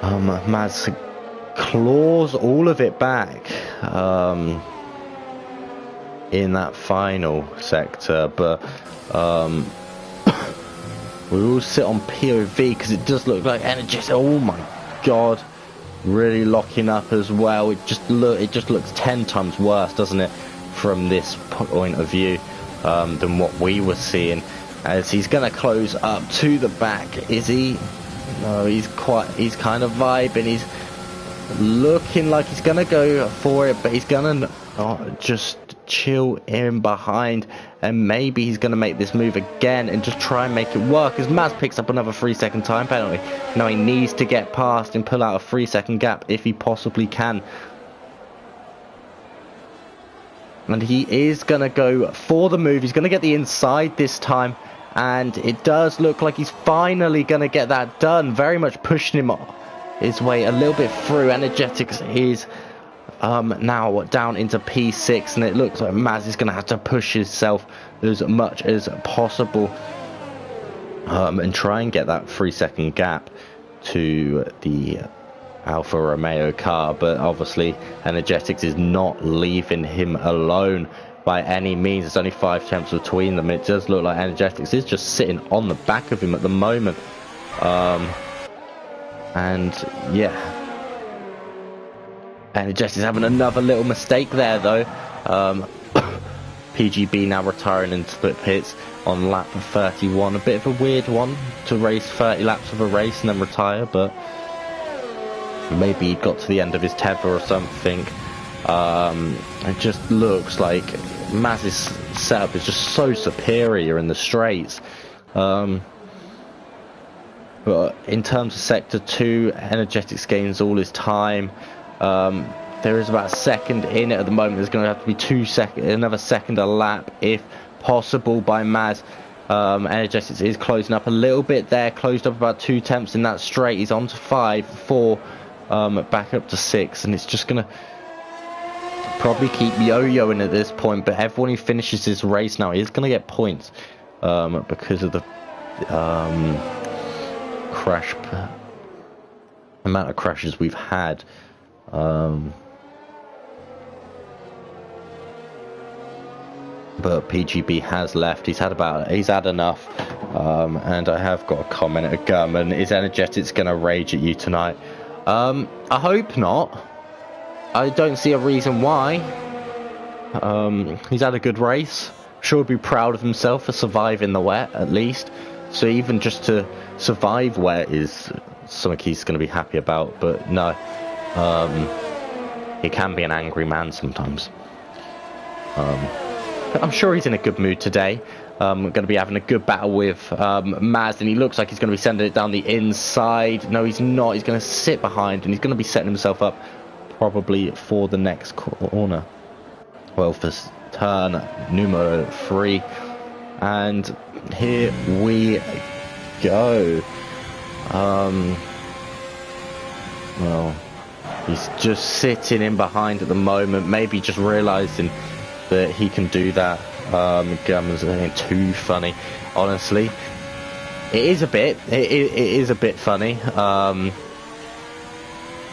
Maz claws all of it back in that final sector. But we will sit on POV because it does look like Energetics, oh my god, really locking up as well. It just looks 10 times worse, doesn't it, from this point of view than what we were seeing. As he's going to close up to the back, is he? No, he's kind of vibing. He's looking like he's going to go for it, but he's going to just chill in behind, and maybe he's going to make this move again and just try and make it work, as Maz picks up another 3-second time penalty. Now he needs to get past and pull out a 3-second gap if he possibly can. And he is going to go for the move. He's going to get the inside this time. And it does look like he's finally going to get that done. Very much pushing him his way a little bit through. Energetics is now down into P6. And it looks like Maz is going to have to push himself as much as possible. And try and get that 3-second gap to the Alfa Romeo car. But obviously Energetics is not leaving him alone by any means. There's only 5 attempts between them. It does look like Energetics is just sitting on the back of him at the moment. And yeah, Energetics having another little mistake there though. PGB now retiring into the pits on lap 31. A bit of a weird one to race 30 laps of a race and then retire, but maybe he got to the end of his tether or something. It just looks like Maz's setup is just so superior in the straights. But in terms of sector 2, Energetics gains all his time. There is about a second in it at the moment. There's going to have to be another second a lap if possible by Maz. Energetics is closing up a little bit there, closed up about 2 attempts in that straight. He's on to 5, 4, back up to 6, and it's just going to probably keep yo-yoing at this point. But everyone who finishes this race now is going to get points because of the crash amount of crashes we've had. But PGB has left. He's had enough. And I have got a comment at Gurman. Is Energetics going to rage at you tonight? I hope not. I don't see a reason why. He's had a good race. Sure, he'll be proud of himself for surviving the wet, at least. So even just to survive wet is something he's going to be happy about. But no, he can be an angry man sometimes. I'm sure he's in a good mood today. Going to be having a good battle with Maz, and he looks like he's going to be sending it down the inside. No, he's not. He's going to sit behind, and he's going to be setting himself up probably for the next corner. well, for turn numero 3. And here we go. Well, he's just sitting in behind at the moment, maybe just realizing that he can do that. Gum's too funny, honestly. It is a bit funny,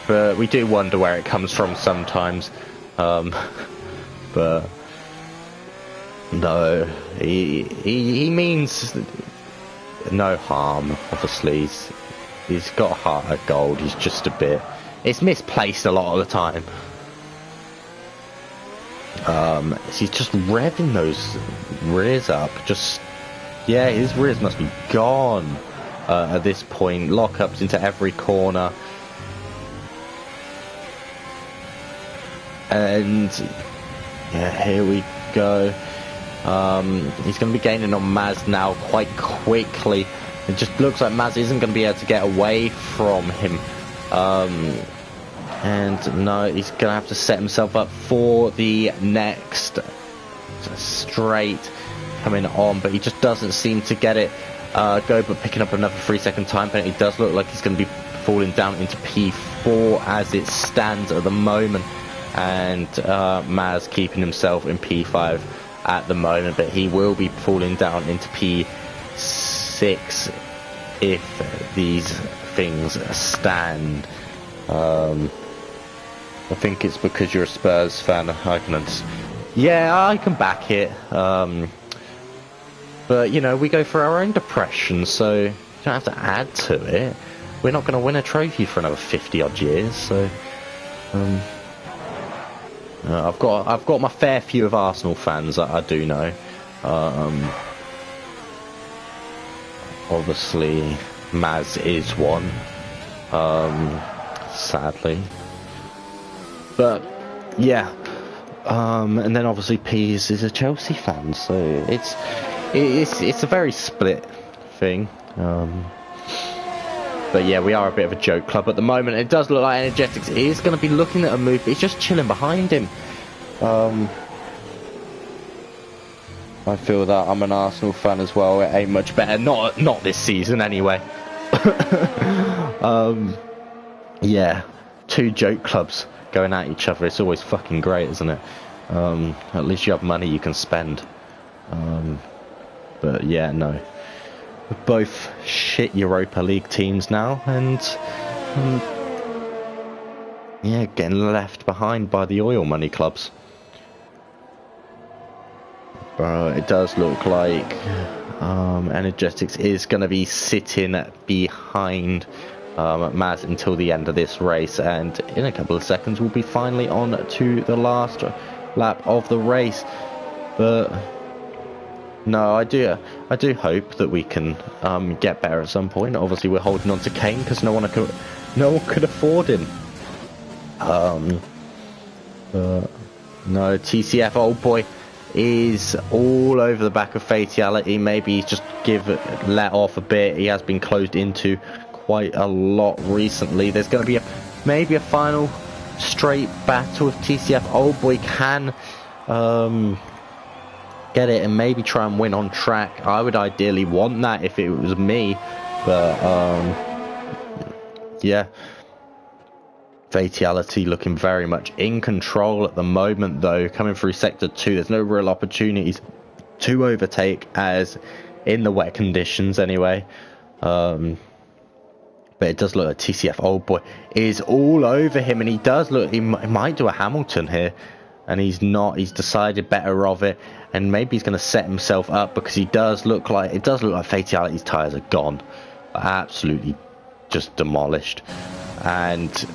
but we do wonder where it comes from sometimes. But no, he means no harm. Obviously, he's got a heart of gold. He's just a bit. It's misplaced a lot of the time. He's just revving those rears up. Just, yeah, his rears must be gone at this point. Lockups into every corner. And, yeah, here we go. He's going to be gaining on Maz now quite quickly. It just looks like Maz isn't going to be able to get away from him. And no, he's going to have to set himself up for the next straight coming on, but he just doesn't seem to get it. But picking up another 3-second time penalty. It does look like he's going to be falling down into P4 as it stands at the moment. And Maz keeping himself in P5 at the moment, but he will be falling down into P6 if these things stand. I think it's because you're a Spurs fan. I can back it. But you know, we go for our own depression, so you don't have to add to it. We're not going to win a trophy for another 50 odd years, so I've got my fair few of Arsenal fans, I do know. Obviously, Maz is one. Sadly, but yeah. And then obviously Pease is a Chelsea fan, so it's a very split thing. But yeah, we are a bit of a joke club at the moment. It does look like Energetics is going to be looking at a move, but he's just chilling behind him. I feel that I'm an Arsenal fan as well. It ain't much better. Not this season anyway. Yeah, two joke clubs going at each other. It's always fucking great, isn't it? At least you have money you can spend. But yeah, no. We're both shit Europa League teams now, and yeah, getting left behind by the oil money clubs. But it does look like Energetics is going to be sitting behind Maz until the end of this race, and in a couple of seconds we'll be finally on to the last lap of the race. But no, I do hope that we can get better at some point. Obviously we're holding on to Kane because no one could afford him. No, TCF old boy is all over the back of Fatality. Maybe he's just let off a bit. He has been closed into quite a lot recently. There's going to be maybe a final straight battle if TCF old boy can get it and maybe try and win on track. I would ideally want that if it was me, but yeah, Fatality looking very much in control at the moment though. Coming through sector 2, there's no real opportunities to overtake as in the wet conditions anyway. But it does look like TCF old boy is all over him, and he does look, he might do a Hamilton here, and he's not. He's decided better of it, and maybe he's going to set himself up because it does look like Fatality's tyres are gone, absolutely just demolished, and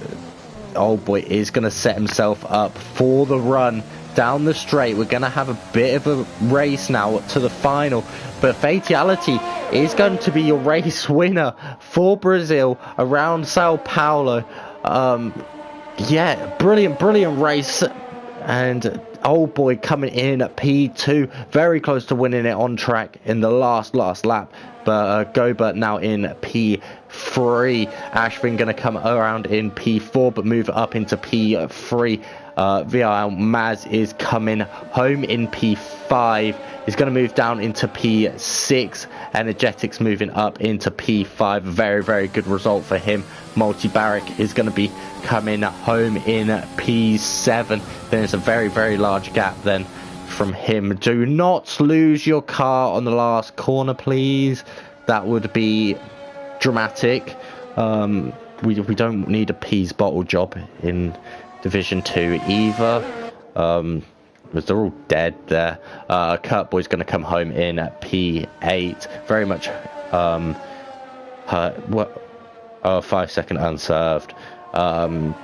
old boy is going to set himself up for the run down the straight. We're going to have a bit of a race now to the final, but Fatality is going to be your race winner for Brazil around Sao Paulo. Yeah, brilliant race, and old boy coming in at P2, very close to winning it on track in the last lap, but Gobert now in P3. Ashvin going to come around in P4 but move up into P3. VRL Maz is coming home in P5. He's going to move down into P6. Energetics moving up into P5. Very, very good result for him. Multi-Barrack is going to be coming home in P7. There's a very, very large gap then from him. Do not lose your car on the last corner, please. That would be dramatic. We don't need a peas bottle job in Division 2 either. Because they're all dead there. Kurt Boy's going to come home in P8. Very much hurt. 5 second unserved. Madden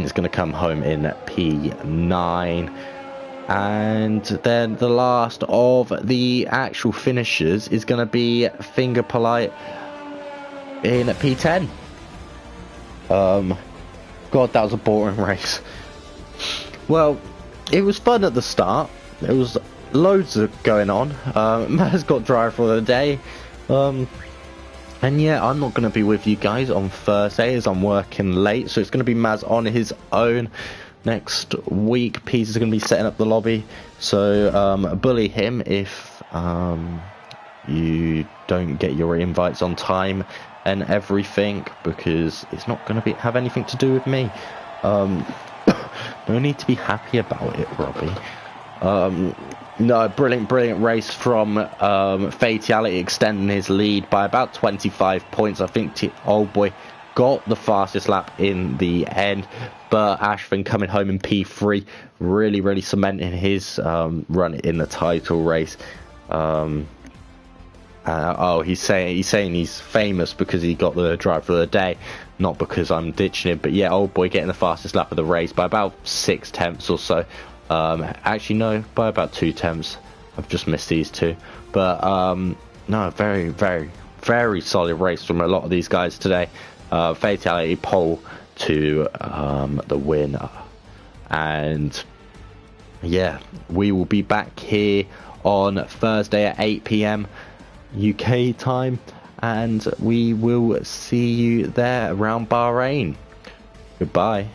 is going to come home in P9. And then the last of the actual finishers is going to be Finger Polite in P10. God, that was a boring race. Well, it was fun at the start. There was loads of going on. Maz got driver for the day. And yeah, I'm not going to be with you guys on Thursday as I'm working late. So it's going to be Maz on his own. Next week, Peter is going to be setting up the lobby. So bully him if you don't get your invites on time and everything, because it's not going to have anything to do with me. No need to be happy about it, Robbie. No, brilliant race from Fatality, extending his lead by about 25 points. I think Old Boy got the fastest lap in the end, but Ashvin coming home in P3, really cementing his run in the title race. He's saying he's famous because he got the driver of the day, not because I'm ditching him. But yeah, Old Boy getting the fastest lap of the race by about 6 tenths or so. Actually no, by about 2 tenths. I've just missed these two. But no, very solid race from a lot of these guys today. Fatality pole to the winner. And yeah, we will be back here on Thursday at 8 PM UK time, and we will see you there around Bahrain. Goodbye.